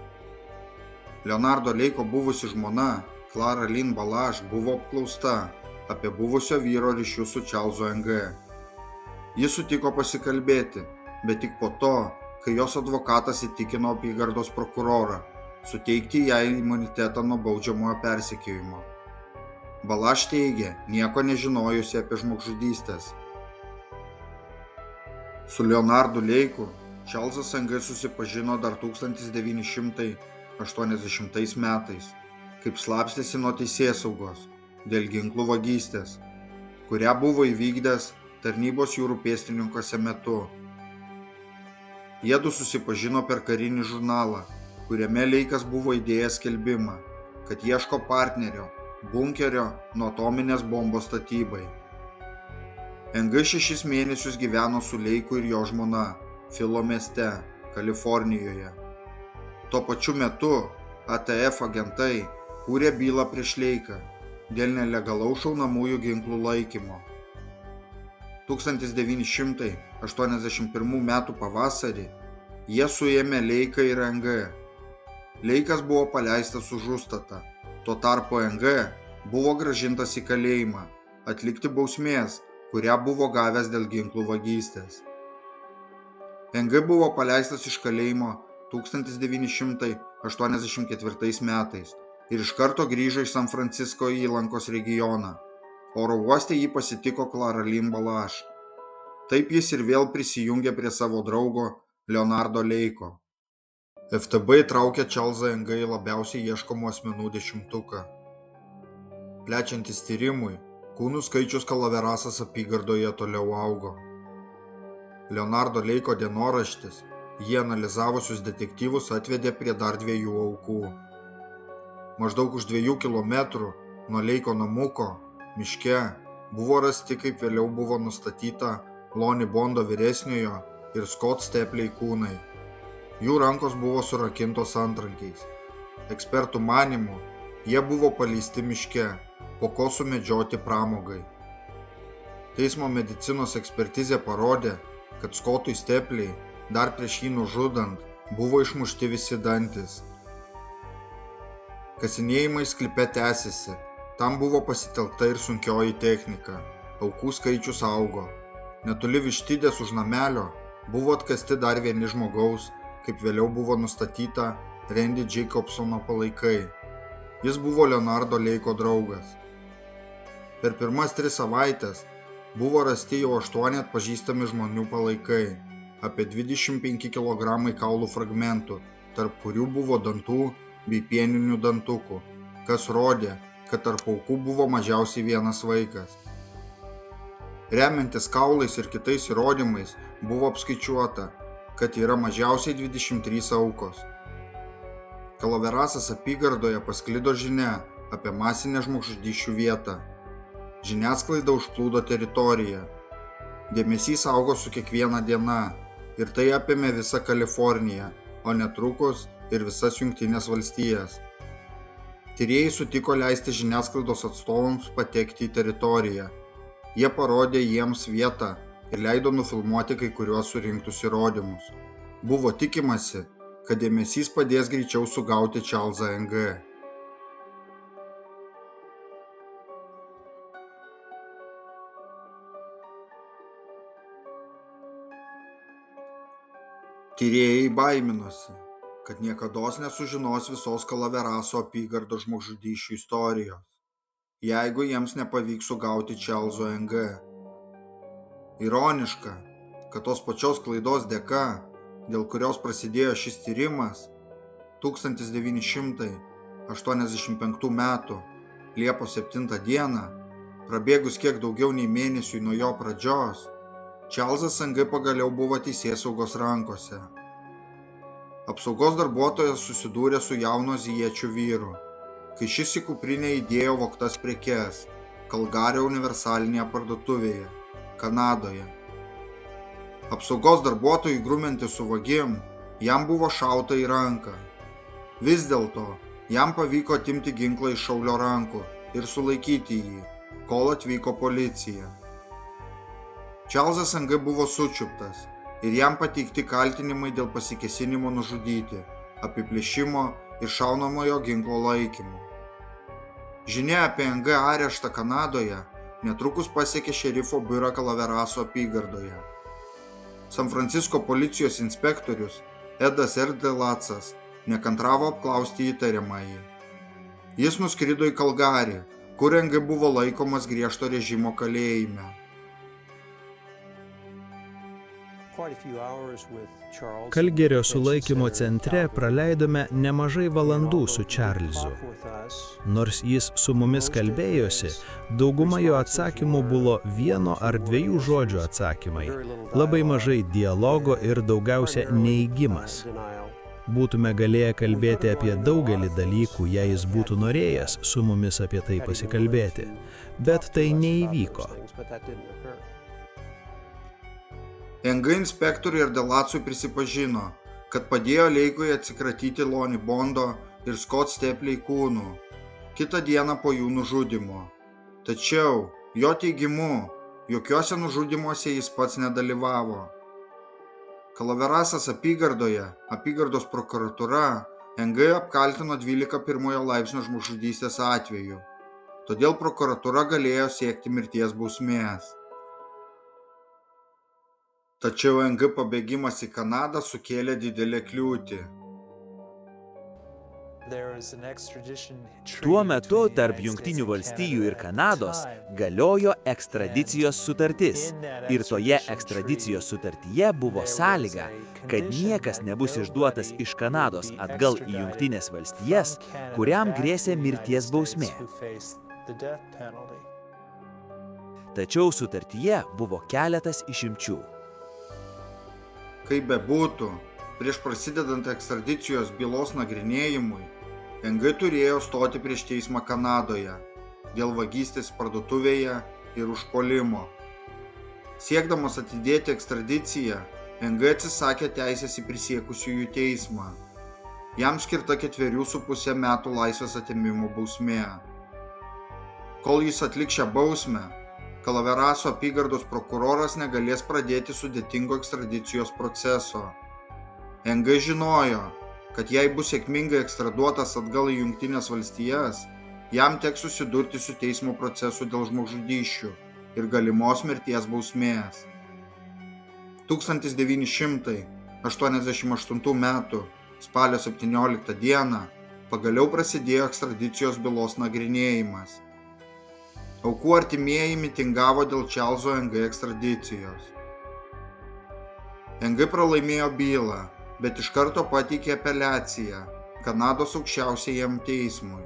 A: Leonardo Leiko buvusi žmona, Clara Lynn Balash, buvo apklausta apie buvusio vyro ryšius su Čarlzu Ng. Jis sutiko pasikalbėti, bet tik po to, kai jos advokatas įtikino apygardos prokurorą suteikti jai imunitetą nuo baudžiamojo persekiojimo. Balash teigė, nieko nežinojusi apie žmogžudystės. Su Leonardu Leiku Čarlzas Ng susipažino dar 1980 metais, kaip slapstėsi nuo teisėsaugos dėl ginklų vagystės, kurią buvo įvykdęs tarnybos jūrų pėstininkose metu. Jiedu susipažino per karinį žurnalą, kuriame Leikas buvo įdėjęs skelbimą, kad ieško partnerio, bunkerio nuo atominės bombos statybai. Ng 6 mėnesius gyveno su Leiku ir jo žmona Filo mieste, Kalifornijoje. Tuo pačiu metu ATF agentai kūrė bylą prieš Leiką dėl nelegalaus šaunamųjų ginklų laikymo. 1981 m. pavasarį jie suėmė Leiką ir Ng. Leikas buvo paleistas už užstatą, tuo tarpu Ng buvo grąžintas į kalėjimą atlikti bausmės, kurią buvo gavęs dėl ginklų vagystės. Ng buvo paleistas iš kalėjimo 1984 metais ir iš karto grįžo iš San Francisko įlankos regioną. Oro uoste jį pasitiko Clara Lynn Balash. Taip jis ir vėl prisijungė prie savo draugo Leonardo Leiko. FTB įtraukė Čarlzą Ng į labiausiai ieškomų asmenų 10-tuką. Plečiantis tyrimui, kūnų skaičius Kalaverasas apygardoje toliau augo. Leonardo Leiko dienoraštis, jį analizavusius detektyvus atvedė prie dar 2 aukų. Maždaug už 2 kilometrų nuo Leiko namuko, miške, buvo rasti, kaip vėliau buvo nustatyta, Lonnie Bondo vyresniojo ir Scott Stepley kūnai. Jų rankos buvo surakintos antrankiais. Ekspertų manymu, jie buvo paleisti miške, po ko sumedžioti pramogai. Teismo medicinos ekspertizė parodė, kad Scottui Stepley dar prieš jį nužudant buvo išmušti visi dantis. Kasinėjimai sklype tęsėsi, tam buvo pasitelkta ir sunkioji technika, aukų skaičius augo. Netoli vištidės už namelio buvo atkasti dar vieni žmogaus, kaip vėliau buvo nustatyta, Randy Jacobsono palaikai. Jis buvo Leonardo Leiko draugas. Per pirmas 3 savaitės buvo rasti jau 8 atpažįstami žmonių palaikai, apie 25 kg kaulų fragmentų, tarp kurių buvo dantų bei pieninių dantukų, kas rodė, kad tarp aukų buvo mažiausiai vienas vaikas. Remiantis kaulais ir kitais įrodymais buvo apskaičiuota, kad yra mažiausiai 23 aukos. Kalaverasas apygardoje pasklido žinia apie masinę žmogžudysčių vietą. Žiniasklaida užplūdo teritoriją. Dėmesys augo su kiekviena diena ir tai apėmė visą Kaliforniją, o netrukus ir visas Jungtines valstijas. Tyrėjai sutiko leisti žiniasklaidos atstovams patekti į teritoriją. Jie parodė jiems vietą ir leido nufilmuoti kai kuriuos surinktus įrodymus. Buvo tikimasi, kad dėmesys padės greičiau sugauti Čarlzą Ng. Tyrėjai baiminosi, kad niekados nesužinos visos Kalaveraso apygardos žmogžudysčių istorijos, jeigu jiems nepavyks sugauti Čarlzo Ng. Ironiška, kad tos pačios klaidos dėka, dėl kurios prasidėjo šis tyrimas, 1985 metų Liepos 7 dieną, prabėgus kiek daugiau nei mėnesiui nuo jo pradžios, Čarlzas Ng pagaliau buvo teisėsaugos rankose. Apsaugos darbuotojas susidūrė su jauno azijiečiu vyru, kai šis į kuprinę įdėjo vogtas prekes Kalgario universalinėje parduotuvėje, Kanadoje. Apsaugos darbuotojui grumiantis su vagim, jam buvo šauta į ranką. Vis dėlto, jam pavyko atimti ginklą iš šaulio rankų ir sulaikyti jį, kol atvyko policija. Čarlzas Ng buvo sučiuptas ir jam pateikti kaltinimai dėl pasikėsinimo nužudyti, apiplėšimo ir šaunamojo ginklo laikymo. Žinia apie Ng areštą Kanadoje netrukus pasiekė šerifo biurą Kalaveraso apygardoje. San Francisko policijos inspektorius Edas R. Delacas nekantravo apklausti įtariamąjį. Jis nuskrido į Kalgarį, kur Ng buvo laikomas griežto režimo kalėjime.
B: Kalgerio sulaikymo centre praleidome nemažai valandų su Čarlzu. Nors jis su mumis kalbėjosi, dauguma jo atsakymų buvo 1 ar 2 žodžių atsakymai, labai mažai dialogo ir daugiausia neigimas. Būtume galėję kalbėti apie daugelį dalykų, jei jis būtų norėjęs su mumis apie tai pasikalbėti, bet tai neįvyko.
A: Ng inspektoriui ir Delacui prisipažino, kad padėjo Leikoje atsikratyti Lonnie Bondo ir Scott Stepley kūnų, kitą dieną po jų nužudymo. Tačiau, jo teigimu, jokiuose nužudymuose jis pats nedalyvavo. Kalaverasas apygardoje, apygardos prokuratūra, Ng apkaltino 12 pirmojo laipsnio žmogžudystės atvejų, todėl prokuratūra galėjo siekti mirties bausmės. Tačiau Ng pabėgimas į Kanadą sukėlė didelę kliūtį.
K: Tuo metu tarp Jungtinių valstijų ir Kanados galiojo ekstradicijos sutartis ir toje ekstradicijos sutartyje buvo sąlyga, kad niekas nebus išduotas iš Kanados atgal į Jungtines valstijas, kuriam grėsė mirties bausmė. Tačiau sutartyje buvo keletas išimčių.
A: Kaip bebūtų, prieš prasidedant ekstradicijos bylos nagrinėjimui, Ng turėjo stoti prieš teismą Kanadoje dėl vagystės parduotuvėje ir užpuolimo. Siekdamas atidėti ekstradiciją, Ng atsisakė teisės į prisiekusiųjų teismą. Jam skirta 4,5 metų laisvės atėmimo bausmė. Kol jis atliks šią bausmę, Kalaveraso apygardos prokuroras negalės pradėti sudėtingo ekstradicijos proceso. Ng žinojo, kad jei bus sėkmingai ekstraduotas atgal į Jungtines valstijas, jam teks susidurti su teismo procesu dėl žmogžudysčių ir galimos mirties bausmės. 1988 metų spalio 17 dieną pagaliau prasidėjo ekstradicijos bylos nagrinėjimas. Aukų artimieji mitingavo dėl Čarlzo Ng ekstradicijos. Ng pralaimėjo bylą, bet iš karto pateikė apeliaciją Kanados aukščiausiajam teismui.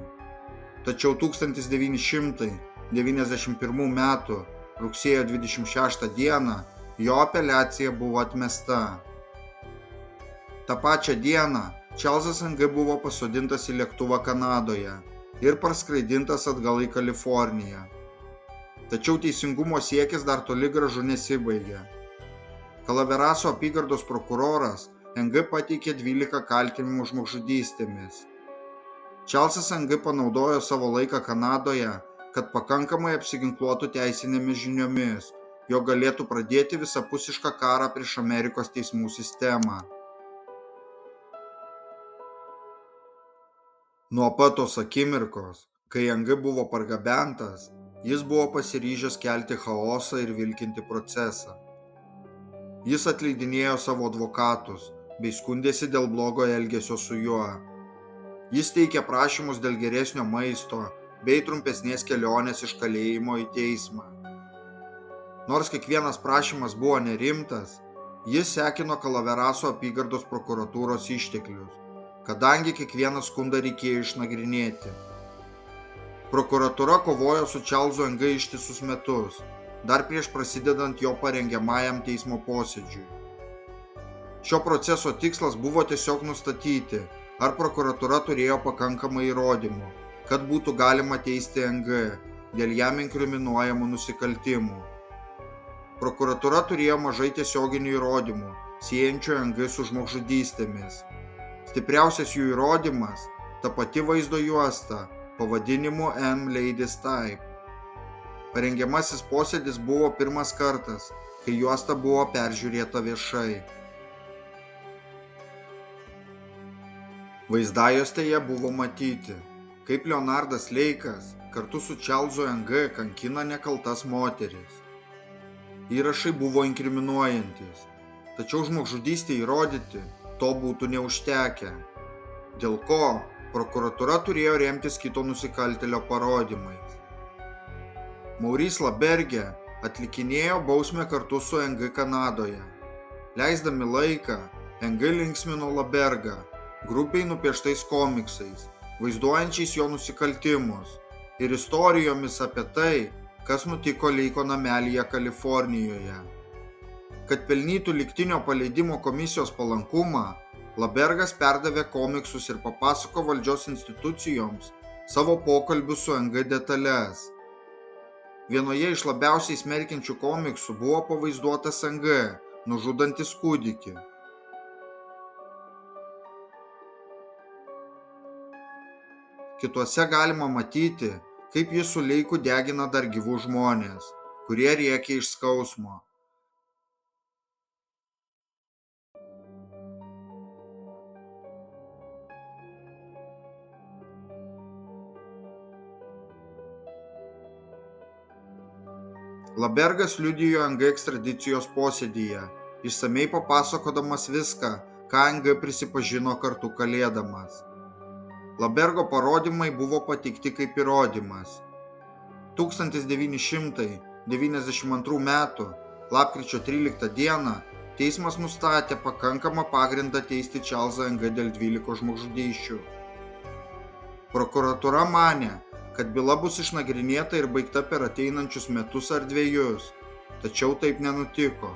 A: Tačiau 1991 m. rugsėjo 26 d. jo apeliacija buvo atmesta. Ta pačią dieną Čarlzas Ng buvo pasodintas į lėktuvą Kanadoje ir parskraidintas atgal į Kaliforniją. Tačiau teisingumo siekis dar toli gražu nesibaigė. Kalaveraso apygardos prokuroras Ng pateikė 12 kaltinimų žmogžudystėmis. Čarlzas Ng panaudojo savo laiką Kanadoje, kad pakankamai apsiginkluotų teisinėmis žiniomis, jog galėtų pradėti visapusišką karą prieš Amerikos teismų sistemą. Nuo pat tos akimirkos, kai Ng buvo pargabentas, jis buvo pasiryžęs kelti chaosą ir vilkinti procesą. Jis atleidinėjo savo advokatus bei skundėsi dėl blogo elgesio su juo. Jis teikė prašymus dėl geresnio maisto bei trumpesnės kelionės iš kalėjimo į teismą. Nors kiekvienas prašymas buvo nerimtas, jis sekino Kalaveraso apygardos prokuratūros išteklius, kadangi kiekvieną skundą reikėjo išnagrinėti. Prokuratūra kovojo su Čarlzu Ng ištisus metus, dar prieš prasidedant jo parengiamajam teismo posėdžiui. Šio proceso tikslas buvo tiesiog nustatyti, ar prokuratūra turėjo pakankamai įrodymų, kad būtų galima teisti Ng dėl jam inkriminuojamų nusikaltimų. Prokuratūra turėjo mažai tiesioginių įrodymų, siejančių Ng su žmogžudystėmis. Stipriausias jų įrodymas – ta pati vaizdo juosta pavadinimu M. Ladies Type. Parengiamasis posėdis buvo pirmas kartas, kai juosta buvo peržiūrėta viešai. Vaizdajuostėje buvo matyti, kaip Leonardas Leikas kartu su Čarlzu Ng kankina nekaltas moteris. Įrašai buvo inkriminuojantis, tačiau žmogžudystę įrodyti to būtų neužtekę, dėl ko prokuratūra turėjo remtis kito nusikaltėlio parodymais. Maurice LaBerge atlikinėjo bausmę kartu su Ng Kanadoje. Leisdami laiką, Ng linksmino LaBergą grubiai nupieštais komiksais, vaizduojančiais jo nusikaltimus ir istorijomis apie tai, kas nutiko Leiko namelyje Kalifornijoje. Kad pelnytų lygtinio paleidimo komisijos palankumą, LaBergas perdavė komiksus ir papasako valdžios institucijoms savo pokalbių su Ng detalės. Vienoje iš labiausiai smerkiančių komiksų buvo pavaizduotas Ng, nužudantis kūdikį. Kituose galima matyti, kaip jis su Leiku degina dar gyvų žmonės, kurie rėkia iš skausmo. LaBergas liudijo Ng ekstradicijos posėdyje, išsamei papasakodamas viską, ką Ng prisipažino kartu kalėdamas. LaBergo parodymai buvo pateikti kaip įrodymas. 1992 m. lapkričio 13 d. teismas nustatė pakankamą pagrindą teisti Čarlzą Ng dėl 12 žmogžudysčių. Prokuratūra manė, kad byla bus išnagrinėta ir baigta per ateinančius metus ar 2, tačiau taip nenutiko.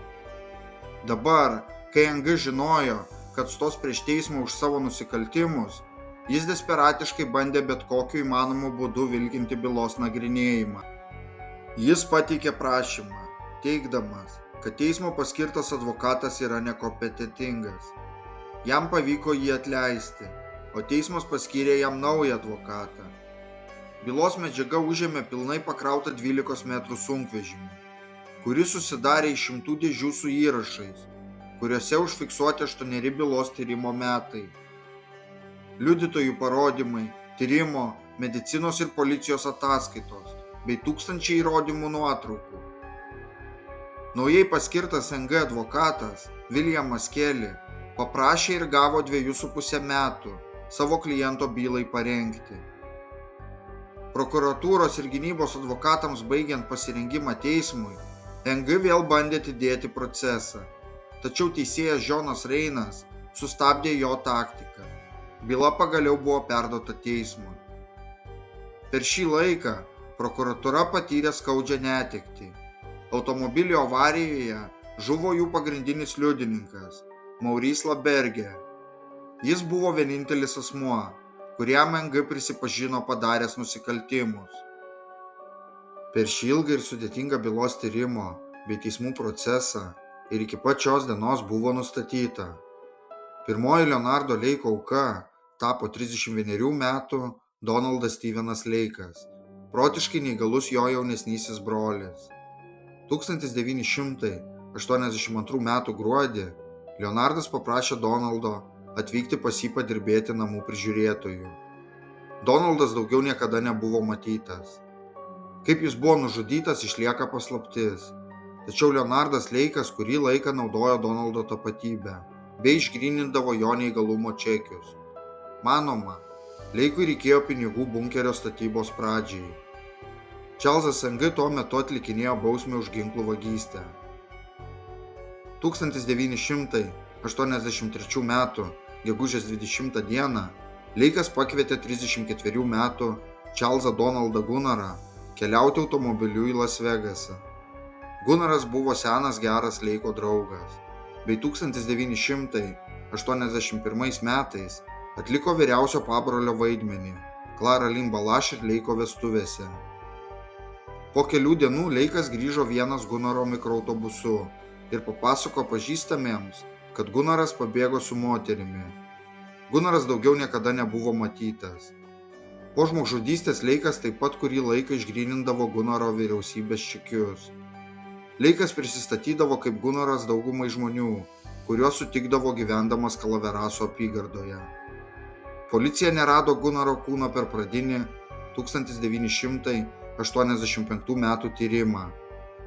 A: Dabar, kai Ng žinojo, kad stos prieš teismą už savo nusikaltimus, jis desperatiškai bandė bet kokiu įmanomu būdu vilkinti bylos nagrinėjimą. Jis pateikė prašymą, teigdamas, kad teismo paskirtas advokatas yra nekompetentingas. Jam pavyko jį atleisti, o teismas paskyrė jam naują advokatą. Bylos medžiaga užėmė pilnai pakrautą 12 metrų sunkvežimį, kuris susidarė iš 100 dėžių su įrašais, kuriuose užfiksuoti 8 bylos tyrimo metai. Liudytojų parodymai, tyrimo, medicinos ir policijos ataskaitos, bei tūkstančiai įrodymų nuotraukų. Naujai paskirtas Ng advokatas, Williamas Kelly, paprašė ir gavo 2,5 metų savo kliento bylai parengti. Prokuratūros ir gynybos advokatams baigiant pasirengimą teismui, Ng vėl bandė atidėti procesą, tačiau teisėjas Jonas Reinas sustabdė jo taktiką. Byla pagaliau buvo perduota teismui. Per šį laiką prokuratūra patyrė skaudžią netektį. Automobilio avarijoje žuvo jų pagrindinis liudininkas Maurice Laberge. Jis buvo vienintelis asmuo, kuriam NG prisipažino padaręs nusikaltimus. Per šį ilgą ir sudėtingą bylos tyrimo bei teismų procesą ir iki pat šios dienos buvo nustatyta. Pirmoji Leonardo Leiko auka tapo 31 metų Donaldas Stevenas Leikas, protiškai neįgalus jo jaunesnysis brolis. 1982 metų gruodį Leonardas paprašė Donaldo atvykti pas jį padirbėti namų prižiūrėtojų. Donaldas daugiau niekada nebuvo matytas. Kaip jis buvo nužudytas, išlieka paslaptis. Tačiau Leonardas Leikas kurį laiką naudojo Donaldo tapatybę bei išgrynindavo jo neįgalumo čekius. Manoma, Leikui reikėjo pinigų bunkerio statybos pradžiai. Čarlzas NG tuo metu atlikinėjo bausmę už ginklų vagystę. 1983 metų gegužės 20 dieną Leikas pakvietė 34 metų Čarlzą Donaldą Gunnarą keliauti automobiliu į Las Vegasą. Gunnaras buvo senas geras Leiko draugas, bei 1981 metais atliko vyriausio pabrolio vaidmenį Clara Lynn Balash ir Leiko vestuvėse. Po kelių dienų Leikas grįžo vienas Gunnaro mikroautobusu ir papasako pažįstamiems, kad Gunnaras pabėgo su moterimi. Gunnaras daugiau niekada nebuvo matytas. Po žmogžudystės Leikas taip pat kurį laiką išgrynindavo Gunnaro vyriausybės čekius. Leikas prisistatydavo kaip Gunnaras daugumai žmonių, kuriuos sutikdavo gyvendamas Kalaveraso apygardoje. Policija nerado Gunnaro kūno per pradinį 1985 metų tyrimą,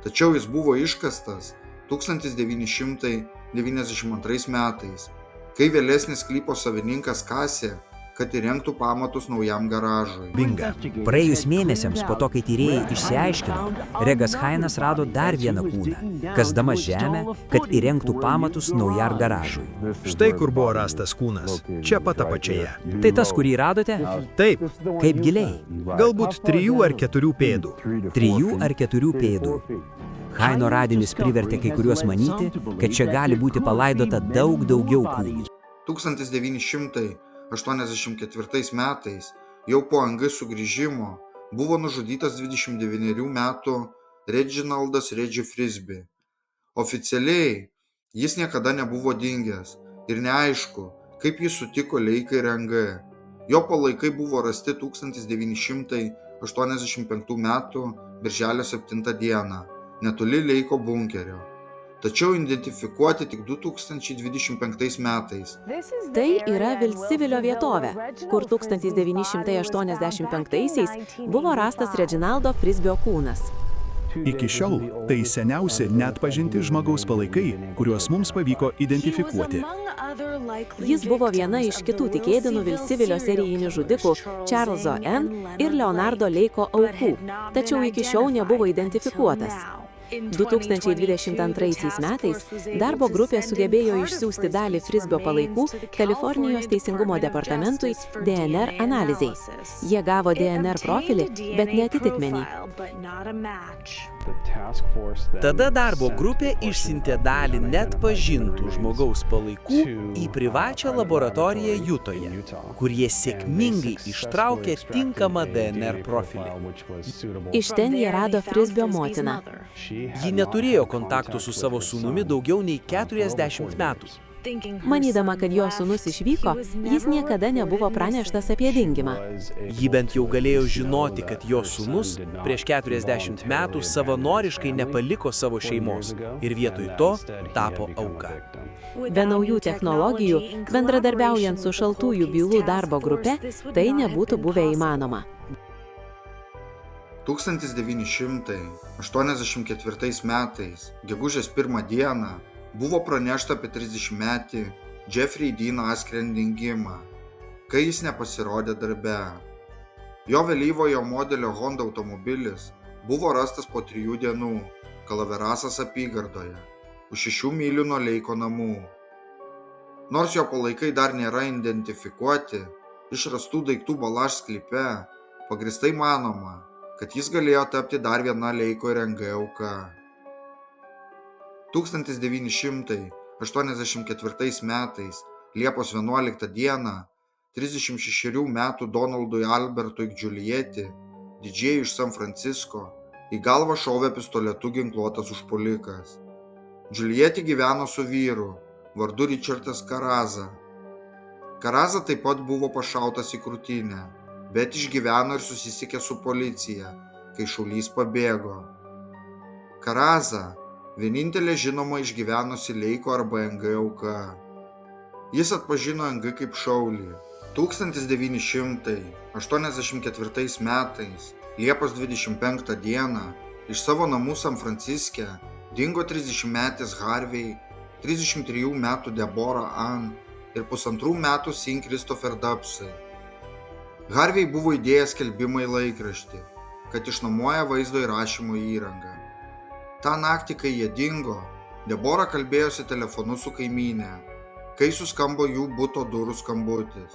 A: tačiau jis buvo iškastas 1992 metais, kai vėlesnis sklypo savininkas kasė, kad įrengtų pamatus naujam garažui.
L: Binga. Praėjus mėnesiams po to, kai tyrėjai išsiaiškino, Regas Hainas rado dar vieną kūną, kasdamas žemę, kad įrengtų pamatus naujam garažui.
B: Štai kur buvo rastas kūnas, čia pat apačioje.
L: Tai tas, kurį radote?
B: Taip.
L: Kaip giliai?
B: Galbūt 3 ar 4 pėdų.
L: 3 ar 4 pėdų. Haino radinys privertė kai kuriuos manyti, kad čia gali būti palaidota daug daugiau kūnų.
A: 1984 metais, jau po NG sugrįžimo, buvo nužudytas 29 metų Reginaldas Reggie Frisbee. Oficialiai jis niekada nebuvo dingęs ir neaišku, kaip jis sutiko Leiką ir NG. Jo palaikai buvo rasti 1985 metų birželio 7 dieną, netoli Leiko bunkerio. Tačiau identifikuoti tik 2025 metais.
F: Tai yra Vilsivilio vietovė, kur 1985-aisiais buvo rastas Reginaldo Frisbio kūnas.
M: Iki šiol tai seniausi neatpažinti žmogaus palaikai, kuriuos mums pavyko identifikuoti.
F: Jis buvo viena iš kitų tikėtinų Vilsivilio serijinių žudikų Čarlzo N. ir Leonardo Leiko aukų, tačiau iki šiol nebuvo identifikuotas. 2022 metais darbo grupė sugebėjo išsiųsti dalį Frisbio palaikų Kalifornijos teisingumo departamentui DNR analizei. Jie gavo DNR profilį, bet neatitikmenį.
K: Tada darbo grupė išsiuntė dalį net pažintų žmogaus palaikų į privačią laboratoriją Jutoje, kur jie sėkmingai ištraukė tinkamą DNR profilį.
F: Iš ten jie rado Frisbio motiną.
K: Ji neturėjo kontaktų su savo sūnumi daugiau nei 40 metų.
F: Manydama, kad jo sūnus išvyko, jis niekada nebuvo praneštas apie dingimą.
K: Ji bent jau galėjo žinoti, kad jo sūnus prieš 40 metų savanoriškai nepaliko savo šeimos ir vietoj to tapo auka.
F: Be naujų technologijų, bendradarbiaujant su šaltųjų bylų darbo grupe, tai nebūtų buvę įmanoma.
A: 1984 metais, gegužės 1 dieną, buvo pranešta apie 30-metį Jeffrey Dean Askren dingimą, kai jis nepasirodė darbe. Jo vėlyvojo modelio Honda automobilis buvo rastas po 3 dienų Kalaverasas apygardoje, už 6 mylių nuo Leiko namų. Nors jo palaikai dar nėra identifikuoti, iš rastų daiktų Balash sklype Pagristai manoma, kad jis galėjo tapti dar viena Leiko ir NG auka. 1984 metais, Liepos 11 dieną, 36 metų Donaldui Albertui Giulieti, didžėjui iš San Francisco, į galvą šovė pistoletu ginkluotas užpuolikas. Giulieti gyveno su vyru, vardu Richardas Caraza. Caraza taip pat buvo pašautas į krūtinę, bet išgyveno ir susisiekė su policija, kai šaulys pabėgo. Caraza vienintelė žinoma išgyvenusi Leiko arba NG auka. Jis atpažino NG kaip šaulį. 1984 metais, Liepos 25 dieną, iš savo namų San Franciske dingo 30-metis Harvey, 33 metų Deborah Ann ir 1,5 metų Sean Christopher Dubsai. Harvey buvo įdėjęs skelbimą į laikraštį, kad išnuomoja vaizdo įrašymo įrangą. Ta naktį, kai jie dingo, Deborah kalbėjosi telefonu su kaimynė, kai suskambo jų buto durų skambutis.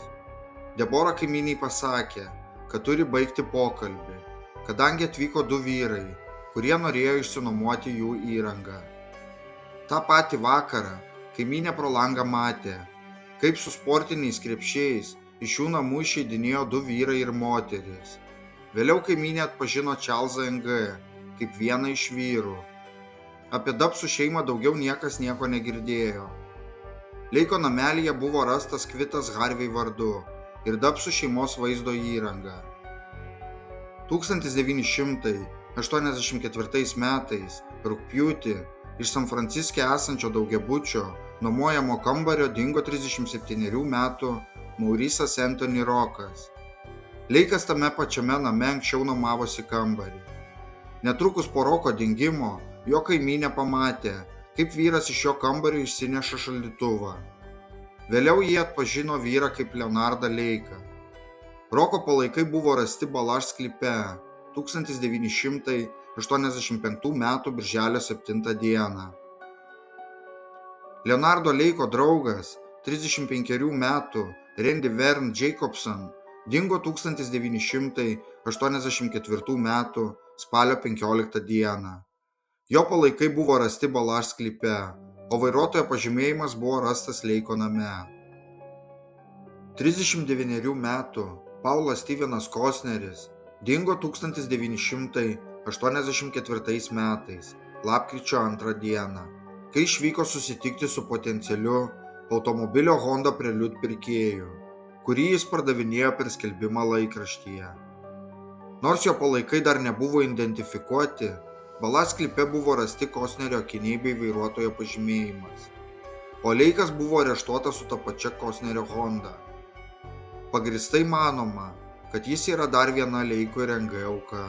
A: Deborah kaimyniai pasakė, kad turi baigti pokalbį, kadangi atvyko 2 vyrai, kurie norėjo išsinuomoti jų įrangą. Ta patį vakarą kaimynė pro langą matė, kaip su sportiniais krepšiais iš jų namų išeidinėjo 2 vyrai ir moteris. Vėliau kaimynė atpažino Charlesą NG kaip vieną iš vyrų. Apie Dubsų šeimą daugiau niekas nieko negirdėjo. Leiko namelyje buvo rastas kvitas Harvey vardu ir Dubsų šeimos vaizdo įranga. 1984 metais, rugpjūtį, iš San Franciske esančio daugiabučio nuomojamo kambario dingo 37 metų Maurice'as Anthony Rockas. Leikas tame pačiame name anksčiau nuomavosi kambarį. Netrukus po Roko dingimo jo kaimynė pamatė, kaip vyras iš jo kambario išsineša šaldytuvą. Vėliau jie atpažino vyrą kaip Leonardą Leiką. Roko palaikai buvo rasti Balaš sklype 1985 metų birželio 7 dieną. Leonardo Leiko draugas, 35 metų Randy Vern Jacobson, dingo 1984 metų spalio 15 dieną. Jo palaikai buvo rasti Balaš sklype, o vairuotojo pažymėjimas buvo rastas Leiko name. 39 metų Paulas Stevenas Kostneris dingo 1984 metais, lapkričio 2 dieną, kai išvyko susitikti su potencialiu automobilio Honda Prelude pirkėju, kurį jis pardavinėjo per skelbimą laikraštyje. Nors jo palaikai dar nebuvo identifikuoti, Balaš sklype buvo rasti Kostnerio akiniai bei vairuotojo pažymėjimas, o Leikas buvo areštuotas su ta pačia Kostnerio Honda. Pagristai manoma, kad jis yra dar viena Leiko ir NG auka.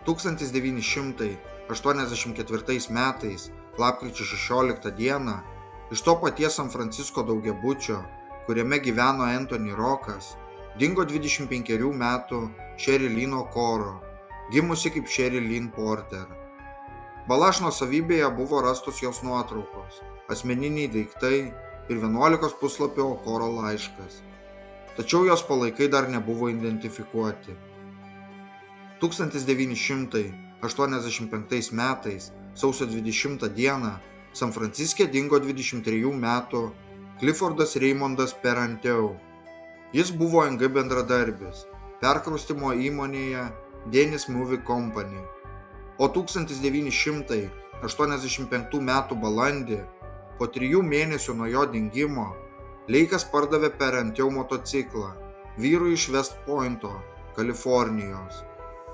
A: 1984 metais, lapkričio 16 dieną, iš to paties San Francisko daugiabučio, kuriame gyveno Anthony Rockas, dingo 25 metų Sherry Lynn O'Coro, gimusi kaip Sherry Lynn Porter. Balaš nuosavybėje buvo rastos jos nuotraukos, asmeniniai daiktai ir 11 puslapio O'Coro laiškas. Tačiau jos palaikai dar nebuvo identifikuoti. 1985 metais, sausio 20 dieną, San Franciske dingo 23 metų Cliffordas Raymondas Peranteu. Jis buvo NG bendradarbis, perkraustymo įmonėje Dennis Movie Company. O 1985 metų balandį, po 3 mėnesių nuo jo dingimo, Leikas pardavė Peranteu motociklą vyrui iš West Pointo, Kalifornijos,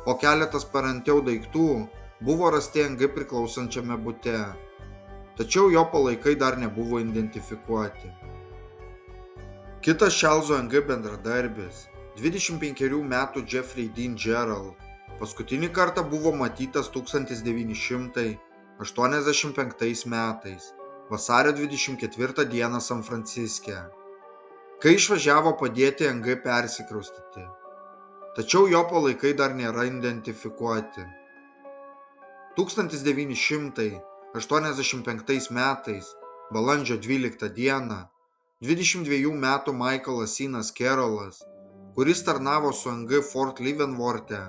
A: o keletas Peranteu daiktų buvo rasti NG priklausančiame bute, tačiau jo palaikai dar nebuvo identifikuoti. Kitas Charleso NG bendradarbis, 25 metų Jeffrey Dean Gerald, paskutinį kartą buvo matytas 1985 metais, vasario 24 dieną San Franciske, kai išvažiavo padėti NG persikraustyti. Tačiau jo palaikai dar nėra identifikuoti. 1985 metais, balandžio 12 dieną, 22 metų Michaelas Seanas Carrollas kuris tarnavo su NG Fort Leavenworth'e,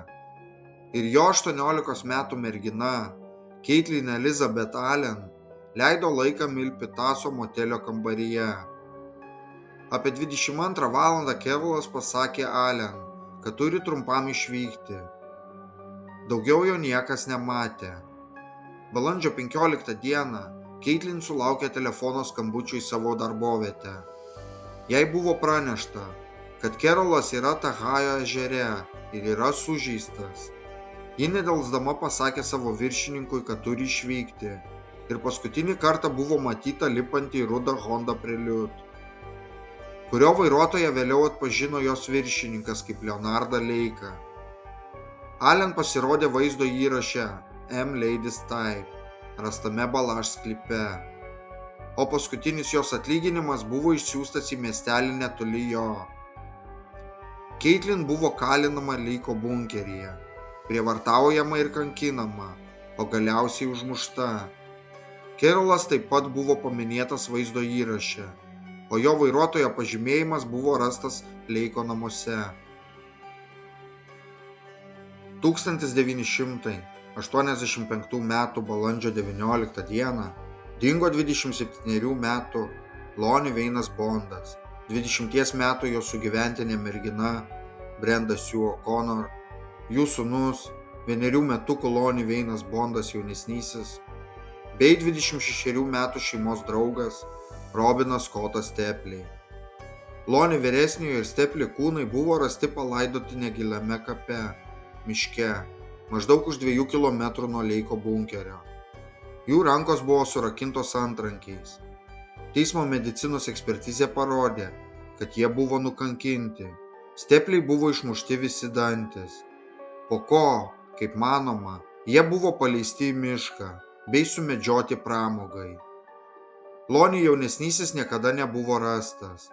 A: ir jo 18 metų mergina, Caitlin Elizabeth Allen, leido laiką Milpitaso motelio kambaryje. Apie 22 valandą Kevilas pasakė Allen, kad turi trumpam išvykti. Daugiau jo niekas nematė. Balandžio 15 dieną Caitlin sulaukė telefono skambučio į savo darbovietę. Jai buvo pranešta, kad Kerolas yra Tahajo ežere ir yra sužeistas. Ji nedelsdama pasakė savo viršininkui, kad turi išvykti, ir paskutinį kartą buvo matyta lipantį į rudą Honda Prelude, kurio vairuotoją vėliau atpažino jos viršininkas kaip Leonardą Leiką. Allen pasirodė vaizdo įraše M. Ladies Type, rastame Balaš sklype, o paskutinis jos atlyginimas buvo išsiųstas į miestelį netoli jo. Caitlin buvo kalinama Leiko bunkeryje, prievartaujama ir kankinama, o galiausiai užmušta. Kerolas taip pat buvo paminėtas vaizdo įraše, o jo vairuotojo pažymėjimas buvo rastas Leiko namuose. 1985 m. balandžio 19 d. dingo 27 metų Lonnie Waynas Bondas, 20 metų jo sugyventinė mergina Brenda Sue O'Connor, jų sūnus, 1 metukų Lonnie Waynas Bondas jaunesnysis, bei 26 metų šeimos draugas Robinas Scottas Stepley. Lonnie vyresniojo ir Stepley kūnai buvo rasti palaidoti negiliame kape, miške, maždaug už 2 kilometrų nuo Leiko bunkerio. Jų rankos buvo surakintos antrankiais. Teismo medicinos ekspertizė parodė, kad jie buvo nukankinti. Stepley buvo išmušti visi dantis. Po ko, kaip manoma, jie buvo paleisti į mišką bei sumedžioti pramogai. Lonnie jaunesnysis niekada nebuvo rastas.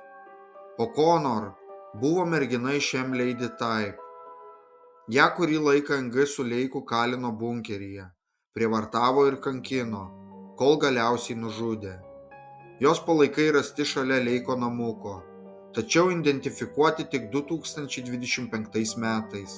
A: O'Connor buvo mergina iš M. Lady Type. Ja kurį laiką NG su Leiku kalino bunkeryje, prievartavo ir kankino, kol galiausiai nužudė. Jos palaikai rasti šalia Leiko namuko, tačiau identifikuoti tik 2025 metais.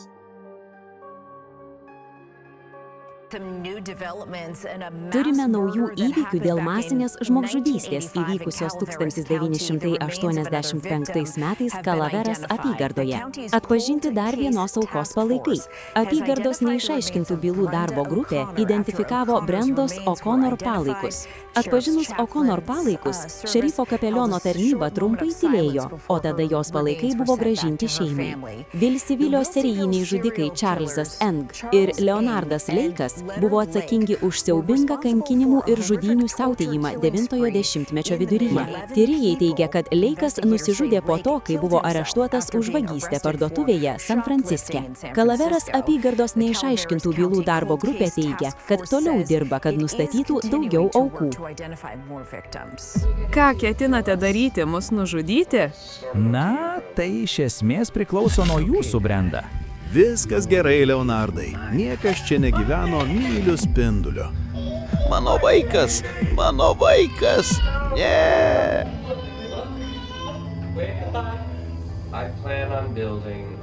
F: Turime naujų įvykių dėl masinės žmogžudystės įvykusios 1985 metais Calaveras apygardoje. Atpažinti dar vienos aukos palaikai. Apygardos neišaiškintų bylų darbo grupė identifikavo Brendos O'Connor palaikus. Atpažinus O'Connor palaikus, šerifo kapeliono tarnyba trumpai tylėjo, o tada jos palaikai buvo grąžinti šeimai. Vilsivylio serijiniai žudikai Charlesas Eng ir Leonardas Leikas buvo atsakingi už siaubingą kankinimų ir žudynių siautėjimą 90-ojo dešimtmečio viduryje. Tyrėjai teigia, kad Leikas nusižudė po to, kai buvo areštuotas už vagystę parduotuvėje San Franciske. Calaveras apygardos neišaiškintų bylų darbo grupė teigia, kad toliau dirba, kad nustatytų daugiau aukų.
C: Ką ketinate daryti, mus nužudyti?
N: Na, tai iš esmės priklauso nuo jūsų, Brenda.
B: Viskas gerai, Leonardai. Niekas čia negyveno mylių spinduliu.
K: Mano vaikas! Mano vaikas! Ne!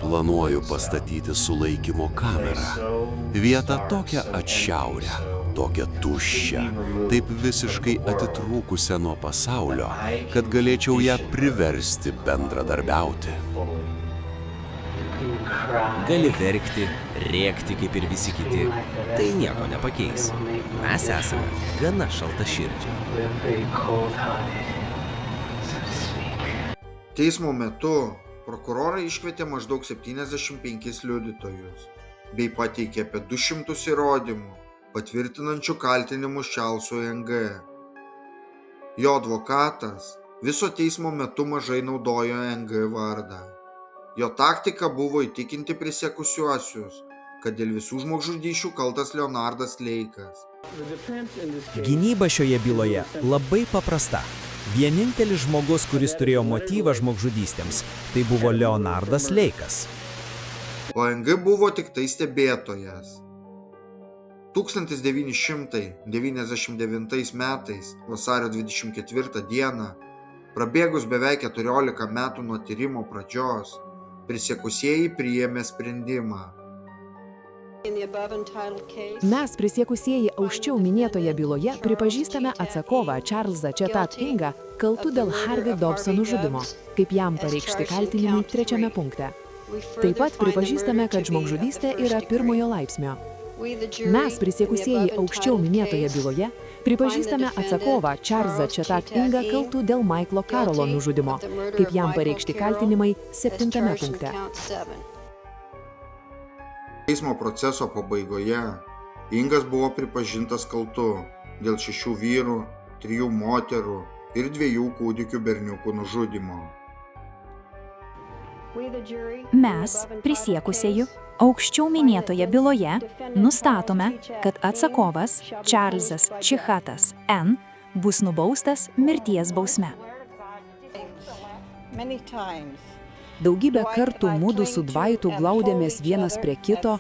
O: Planuoju pastatyti sulaikymo kamerą. Vietą tokią atšiaurę, tokią tuščią, taip visiškai atitrūkusią nuo pasaulio, kad galėčiau ją priversti bendradarbiauti.
D: Gali verkti, rėkti kaip ir visi kiti. Tai nieko nepakeis. Mes esame gana šaltaširdžiai.
A: Teismo metu prokurorai iškvietė maždaug 75 liudytojus bei pateikė apie 200 įrodymų, patvirtinančių kaltinimus Charlesui NG. Jo advokatas viso teismo metu mažai naudojo NG vardą. Jo taktika buvo įtikinti prisiekusiuosius, kad dėl visų žmogžudysčių kaltas Leonardas Leikas.
D: Gynyba šioje byloje labai paprasta. Vienintelis žmogus, kuris turėjo motyvą žmogžudystėms, tai buvo Leonardas Leikas.
A: O NG buvo tik tai stebėtojas. 1999 metais, vasario 24 dieną, prabėgus beveik 14 metų nuo tyrimo pradžios, prisiekusieji priėmė sprendimą.
J: Mes prisiekusieji aukščiau minėtoje byloje pripažįstame atsakovą Čarlzą Četat Ingą kaltu dėl Harvey Dobso nužudimo, kaip jam pareikšti kaltinimai 3 punkte. Taip pat pripažįstame, kad žmogžudystė yra 1 laipsnio. Mes prisiekusieji aukščiau minėtoje byloje pripažįstame atsakovą Čarlzą Četat Ingą kaltu dėl Maiklo Karolo nužudimo, kaip jam pareikšti kaltinimai 7 punkte.
A: Teismo proceso pabaigoje Ingas buvo pripažintas kaltu dėl 6 vyrų, 3 moterų ir 2 kūdikių berniukų nužudimo.
P: Mes, prisiekusieji, aukščiau minėtoje byloje nustatome, kad atsakovas Čarlzas Čihatas N. bus nubaustas mirties bausme.
Q: Daugybę kartų mudu su Dvaitu glaudėmės vienas prie kito,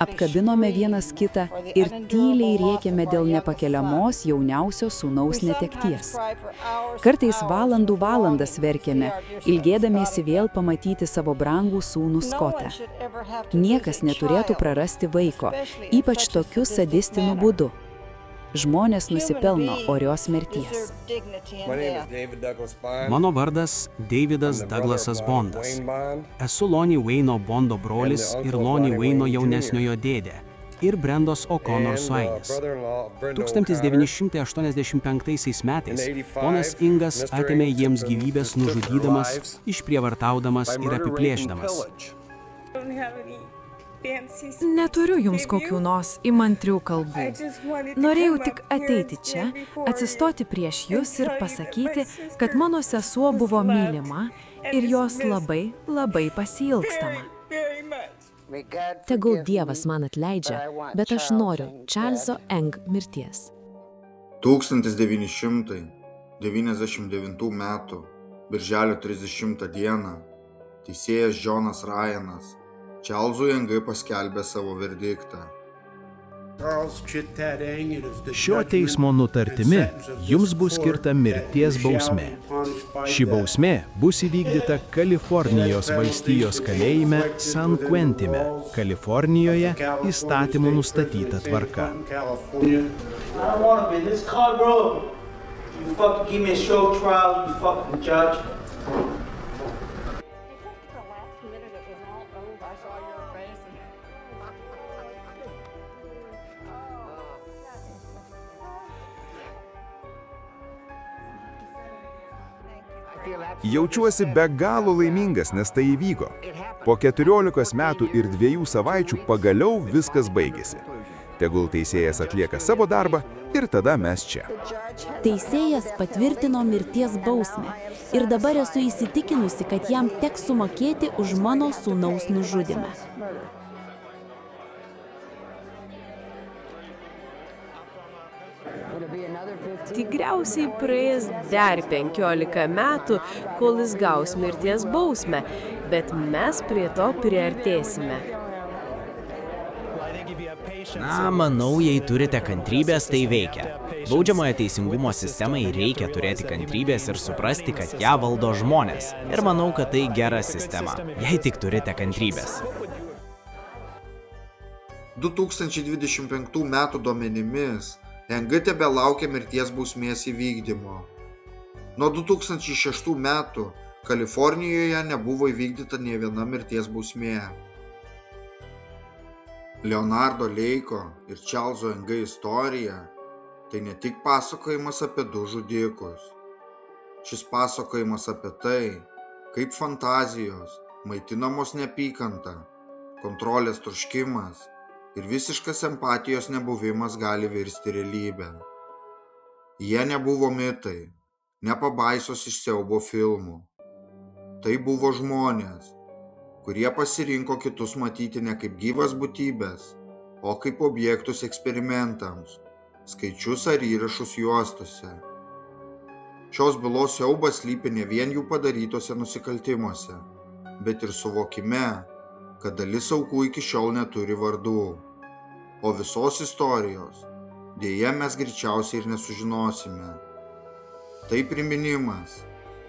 Q: apkabinome vienas kitą ir tyliai rėkėme dėl nepakeliamos jauniausio sūnaus netekties. Kartais valandų valandas verkėme, ilgėdamiesi vėl pamatyti savo brangų sūnų Skotą. Niekas neturėtų prarasti vaiko, ypač tokiu sadistiniu būdu. Žmonės nusipelno orios mirties.
R: Mano vardas Davidas Douglasas Bondas. Esu Lonnie Wayno Bondo brolis ir Lonnie Wayno jaunesniojo dėdė ir Brendos O'Connor suainis. 1985 metais ponas Ingas atėmė jiems gyvybės nužudydamas, išprievartaudamas ir apiplėšdamas.
E: Neturiu jums kokių nors įmantrių kalbų. Norėjau tik ateiti čia, atsistoti prieš jūs ir pasakyti, kad mano sesuo buvo mylima ir jos labai, labai pasiilgstama.
J: Tegul Dievas man atleidžia, bet aš noriu Čarlzo Eng mirties.
A: 1999 metų, birželio 30 dieną, teisėjas Džonas Ryanas Čarlzui Engai paskelbė savo verdiktą.
B: Šio teismo nutartimi jums bus skirta mirties bausmė. Ši bausmė bus įvykdyta Kalifornijos valstijos kalėjime San Quentime, Kalifornijoje įstatymų nustatyta tvarka.
S: Jaučiuosi be galo laimingas, nes tai įvyko. Po 14 metų ir 2 savaičių pagaliau viskas baigėsi. Tegul teisėjas atlieka savo darbą ir tada mes čia.
F: Teisėjas patvirtino mirties bausmę ir dabar esu įsitikinusi, kad jam teks sumokėti už mano sūnaus nužudymą.
J: Tikriausiai praeis dar 15 metų, kol jis gaus mirties bausmę, bet mes prie to priartėsime.
D: Na, manau, jei turite kantrybės, tai veikia. Baudžiamojo teisingumo sistemai reikia turėti kantrybės ir suprasti, kad ją valdo žmonės. Ir manau, kad tai gera sistema, jei tik turite kantrybės.
A: 2025 metų duomenimis Enga tebelaukia mirties bausmės įvykdymo. Nuo 2006 metų Kalifornijoje nebuvo įvykdyta nė viena mirties bausmė. Leonardo Leiko ir Čarlzo Engai istorija tai ne tik pasakojimas apie 2 žudikus. Šis pasakojimas apie tai, kaip fantazijos, maitinamos neapykanta, kontrolės troškimas ir visiškas empatijos nebuvimas gali virsti realybę. Jie nebuvo mitai, ne pabaisos iš siaubo filmų. Tai buvo žmonės, kurie pasirinko kitus matyti ne kaip gyvas būtybės, o kaip objektus eksperimentams, skaičius ar įrašus juostose. Šios bylos siaubas slypi ne vien jų padarytose nusikaltimuose, bet ir suvokime, kad dalis aukų iki šiol neturi vardų. O visos istorijos dėja mes greičiausiai ir nesužinosime. Tai priminimas,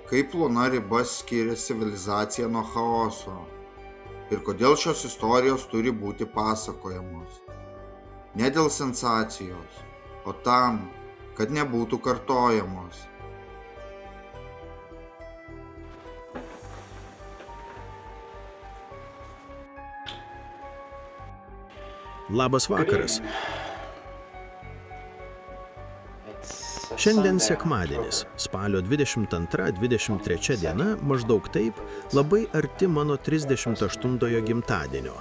A: kaip plona riba skiria civilizaciją nuo chaoso, ir kodėl šios istorijos turi būti pasakojamos. Ne dėl sensacijos, o tam, kad nebūtų kartojamos.
B: Labas vakaras. Šiandien sekmadienis, spalio 22-23 diena, maždaug taip, labai arti mano 38-ojo gimtadienio.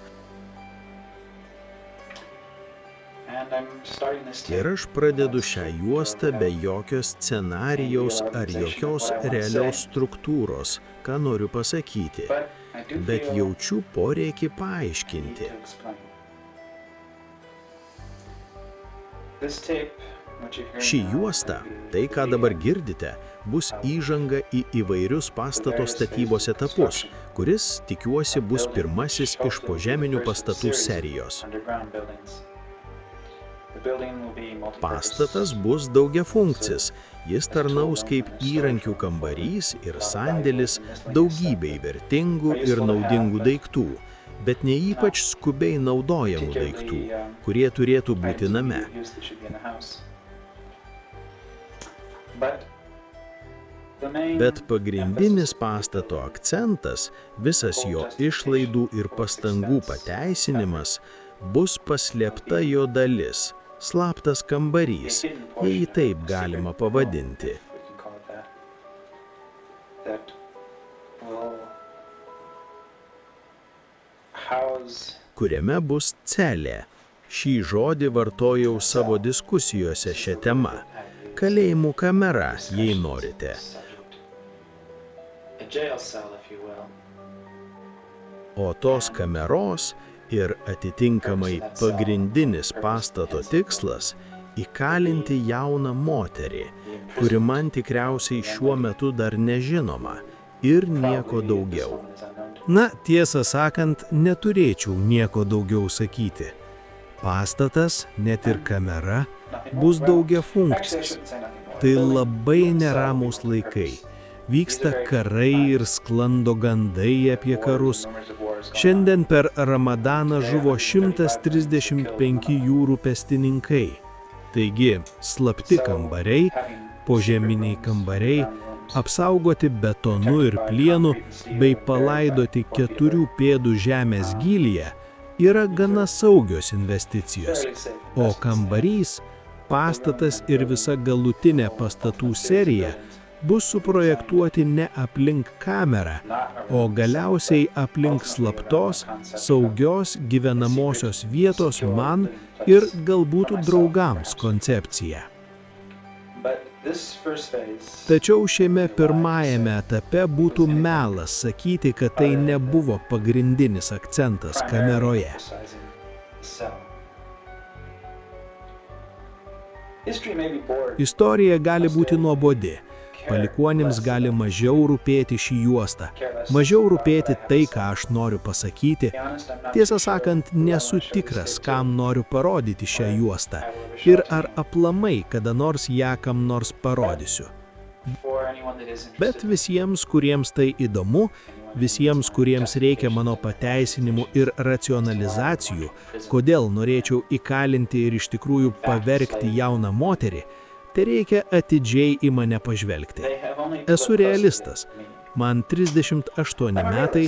B: Ir aš pradedu šią juostą be jokio scenarijaus ar jokios realios struktūros, ką noriu pasakyti, bet jaučiu poreikį paaiškinti. Ši juosta, tai ką dabar girdite, bus įžanga į įvairius pastato statybos etapus, kuris, tikiuosi, bus pirmasis iš požeminių pastatų serijos. Pastatas bus daugiafunkcis, jis tarnaus kaip įrankių kambarys ir sandėlis daugybei vertingų ir naudingų daiktų, bet ne ypač skubiai naudojamų daiktų, kurie turėtų būti name. Bet pagrindinis pastato akcentas, visas jo išlaidų ir pastangų pateisinimas, bus paslėpta jo dalis, slaptas kambarys, jei taip galima pavadinti. Kuriame bus celė. Šį žodį vartojau savo diskusijose šią temą. Kalėjimų kamera, jei norite. O tos kameros ir atitinkamai pagrindinis pastato tikslas – įkalinti jauną moterį, kuri man tikriausiai šiuo metu dar nežinoma ir nieko daugiau. Na, tiesą sakant, neturėčiau nieko daugiau sakyti. Pastatas, net ir kamera, bus daugiafunkcis. Tai labai neramūs laikai. Vyksta karai ir sklando gandai apie karus. Šiandien per Ramadaną žuvo 135 jūrų pėstininkai. Taigi, slapti kambariai, požeminiai kambariai, apsaugoti betonu ir plienu bei palaidoti 4 pėdų žemės gylyje yra gana saugios investicijos, o kambarys, pastatas ir visa galutinė pastatų serija bus suprojektuoti ne aplink kamerą, o galiausiai aplink slaptos, saugios gyvenamosios vietos man ir galbūt draugams koncepciją. Tačiau šiame pirmajame etape būtų melas sakyti, kad tai nebuvo pagrindinis akcentas kameroje. Istorija gali būti nuobodi. Palikuonims gali mažiau rūpėti šį juostą, mažiau rūpėti tai, ką aš noriu pasakyti. Tiesą sakant, nesu tikras, kam noriu parodyti šią juostą ir ar aplamai kada nors ją kam nors parodysiu. Bet visiems, kuriems tai įdomu, visiems, kuriems reikia mano pateisinimų ir racionalizacijų, kodėl norėčiau įkalinti ir iš tikrųjų pavergti jauną moterį, tai reikia atidžiai į mane pažvelgti. Esu realistas. Man 38 metai,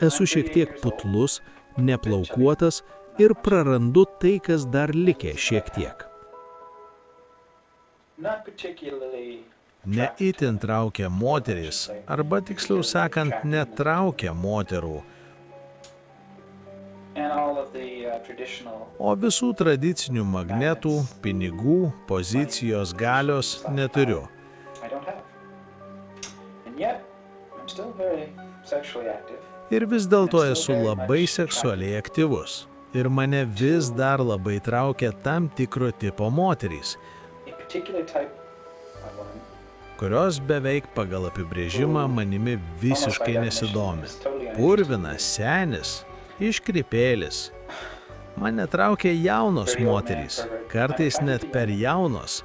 B: esu šiek tiek putlus, neplaukuotas ir prarandu tai, kas dar likę šiek tiek. Neįtin traukia moteris, arba tiksliau sakant, netraukia moterų. O visų tradicinių magnetų, pinigų, pozicijos, galios neturiu. Ir vis dėlto esu labai seksualiai aktyvus. Ir mane vis dar labai traukia tam tikro tipo moterys, kurios beveik pagal apibrėžimą manimi visiškai nesidomi. Purvinas, senis, iškrypėlis. Mane traukia jaunos moterys, kartais net per jaunos.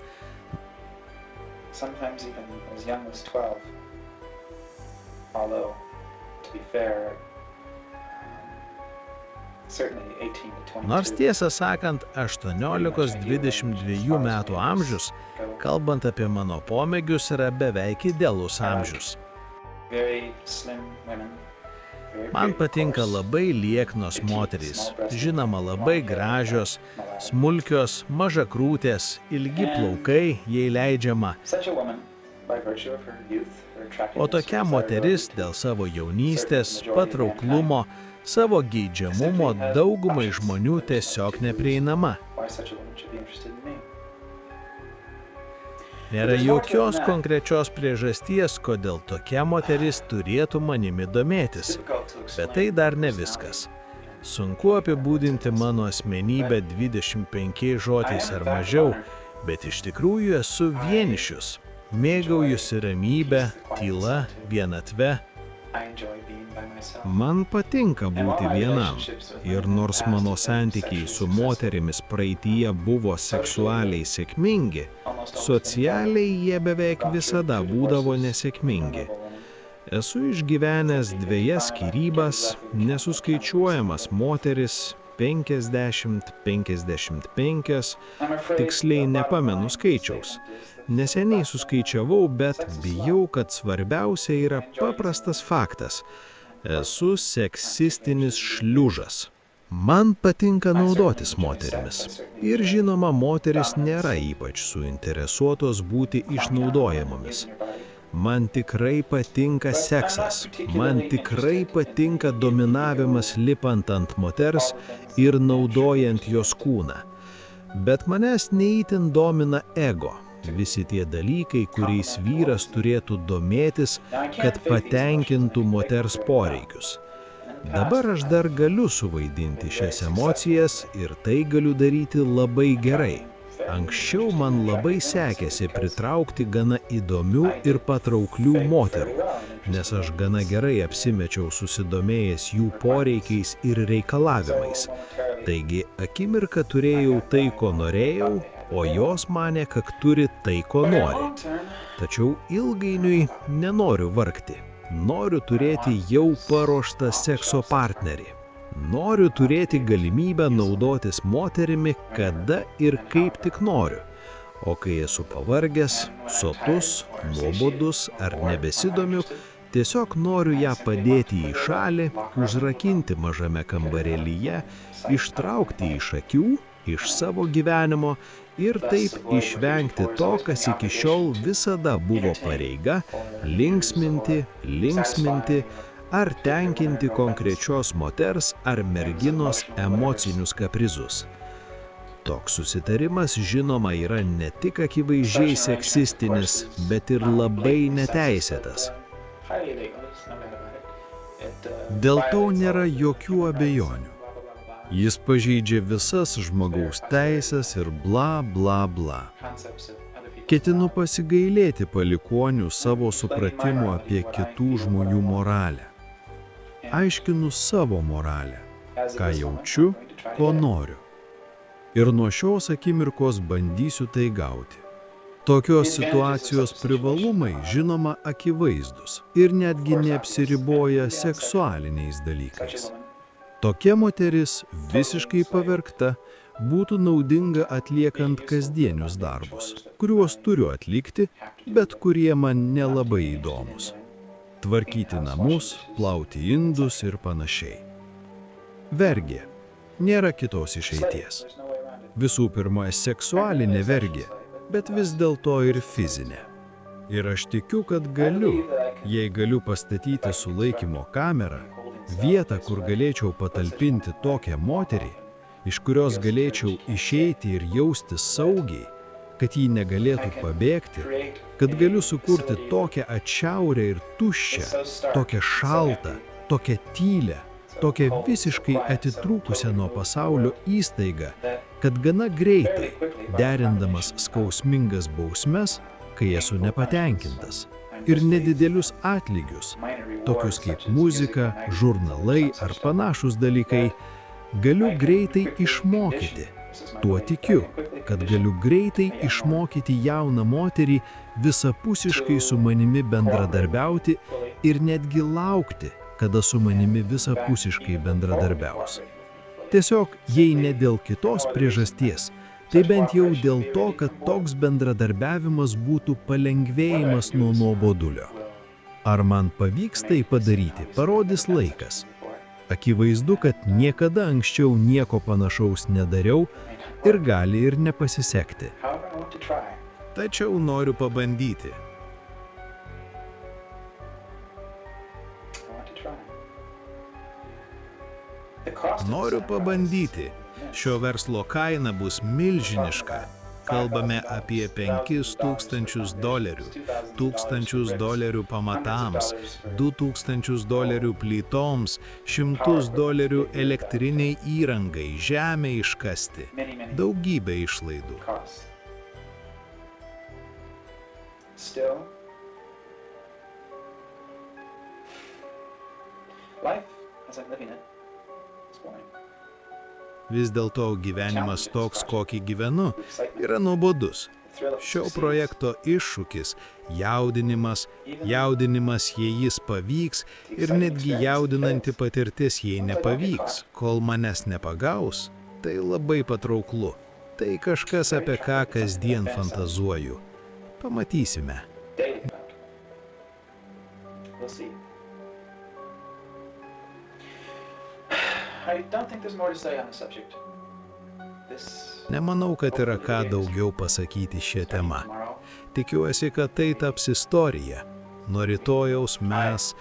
B: Nors tiesą sakant, 18-22 metų amžius, kalbant apie mano pomėgius, yra beveik idealus amžius. Man patinka labai lieknos moterys, žinoma labai gražios, smulkios, mažakrūtės, ilgi plaukai, jei leidžiama. O tokia moteris dėl savo jaunystės, patrauklumo, savo geidžiamumo daugumai žmonių tiesiog neprieinama. Nėra jokios konkrečios priežasties, kodėl tokia moteris turėtų manimi domėtis, bet tai dar ne viskas. Sunku apibūdinti mano asmenybę 25 žodžiais ar mažiau, bet iš tikrųjų esu vienišius. Mėgaujusi ramybę, tyla, vienatve. Man patinka būti vienam. Ir nors mano santykiai su moterimis praeityje buvo seksualiai sėkmingi, socialiai jie beveik visada būdavo nesėkmingi. Esu išgyvenęs 2 skyrybas, nesuskaičiuojamas moteris, 50-55, tiksliai nepamenu skaičiaus. Neseniai suskaičiavau, bet bijau, kad svarbiausia yra paprastas faktas. Esu seksistinis šliužas. Man patinka naudotis moterimis. Ir žinoma, moteris nėra ypač suinteresuotos būti išnaudojamomis. Man tikrai patinka seksas. Man tikrai patinka dominavimas lipant ant moters ir naudojant jos kūną. Bet manęs neįtin domina ego. Visi tie dalykai, kuriais vyras turėtų domėtis, kad patenkintų moters poreikius. Dabar aš dar galiu suvaidinti šias emocijas ir tai galiu daryti labai gerai. Anksčiau man labai sekėsi pritraukti gana įdomių ir patrauklių moterų, nes aš gana gerai apsimečiau susidomėjęs jų poreikiais ir reikalavimais. Taigi, akimirką turėjau tai, ko norėjau, o jos manė, kad turi tai, ko nori. Tačiau ilgainiui nenoriu vargti. Noriu turėti jau paruoštą sekso partnerį. Noriu turėti galimybę naudotis moterimi, kada ir kaip tik noriu. O kai esu pavargęs, sotus, nuobodus ar nebesidomiu, tiesiog noriu ją padėti į šalį, užrakinti mažame kambarėlyje, ištraukti iš akių, iš savo gyvenimo ir taip išvengti to, kas iki šiol visada buvo pareiga – linksminti ar tenkinti konkrečios moters ar merginos emocinius kaprizus. Toks susitarimas, žinoma, yra ne tik akivaizdžiai seksistinis, bet ir labai neteisėtas. Dėl to nėra jokių abejonių. Jis pažeidžia visas žmogaus teisės ir bla, bla, bla. Ketinu pasigailėti palikuonių savo supratimu apie kitų žmonių moralę. Aiškinu savo moralę, ką jaučiu, ko noriu. Ir nuo šios akimirkos bandysiu tai gauti. Tokios situacijos privalumai, žinoma, akivaizdus ir netgi neapsiriboja seksualiniais dalykais. Tokia moteris, visiškai pavergta, būtų naudinga atliekant kasdienius darbus, kuriuos turiu atlikti, bet kurie man nelabai įdomus. Tvarkyti namus, plauti indus ir panašiai. Vergė. Nėra kitos išeities. Visų pirma, seksualinė vergė, bet vis dėlto ir fizinė. Ir aš tikiu, kad galiu, jei galiu pastatyti sulaikymo kamerą, vietą, kur galėčiau patalpinti tokią moterį, iš kurios galėčiau išeiti ir jaustis saugiai, kad ji negalėtų pabėgti, kad galiu sukurti tokią atšiaurę ir tuščią, tokią šaltą, tokią tylę, tokią visiškai atitrūkusią nuo pasaulio įstaigą, kad gana greitai, derindamas skausmingas bausmes, kai esu nepatenkintas, ir nedidelius atlygius, tokius kaip muzika, žurnalai ar panašus dalykai, galiu greitai išmokyti. Tuo tikiu, kad galiu greitai išmokyti jauną moterį visapusiškai su manimi bendradarbiauti ir netgi laukti, kada su manimi visapusiškai bendradarbiaus. Tiesiog, jei ne dėl kitos priežasties, tai bent jau dėl to, kad toks bendradarbiavimas būtų palengvėjimas nuo nuobodulio. Ar man pavyks tai padaryti, parodys laikas. Akivaizdu, kad niekada anksčiau nieko panašaus nedariau ir gali ir nepasisekti. Tačiau noriu pabandyti. Noriu pabandyti. Šio verslo kaina bus milžiniška. Kalbame apie $5,000, $1,000 pamatams, $2,000 plytoms, $100 elektriniai įrangai, žemę iškasti, daugybę išlaidų. Vis dėlto gyvenimas toks, kokį gyvenu, yra nuobodus. Šio projekto iššūkis – jaudinimas, jei jis pavyks ir netgi jaudinanti patirtis, jei nepavyks, kol manęs nepagaus, tai labai patrauklu. Tai kažkas, apie ką kasdien fantazuoju. Pamatysime. Nemanau, kad yra ką daugiau pasakyti šią temą. Tikiuosi, kad tai taps istorija. Nuo rytojaus mes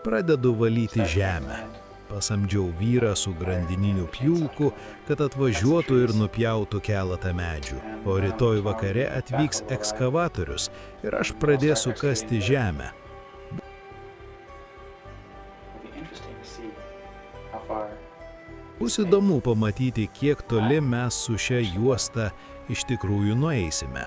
B: pradedu valyti žemę. Pasamdžiau vyrą su grandininiu pjūklu, kad atvažiuotų ir nupjautų keletą medžių. O rytoj vakare atvyks ekskavatorius ir aš pradėsiu kasti žemę. Bus įdomu pamatyti, kiek toli mes su šia juosta iš tikrųjų nueisime.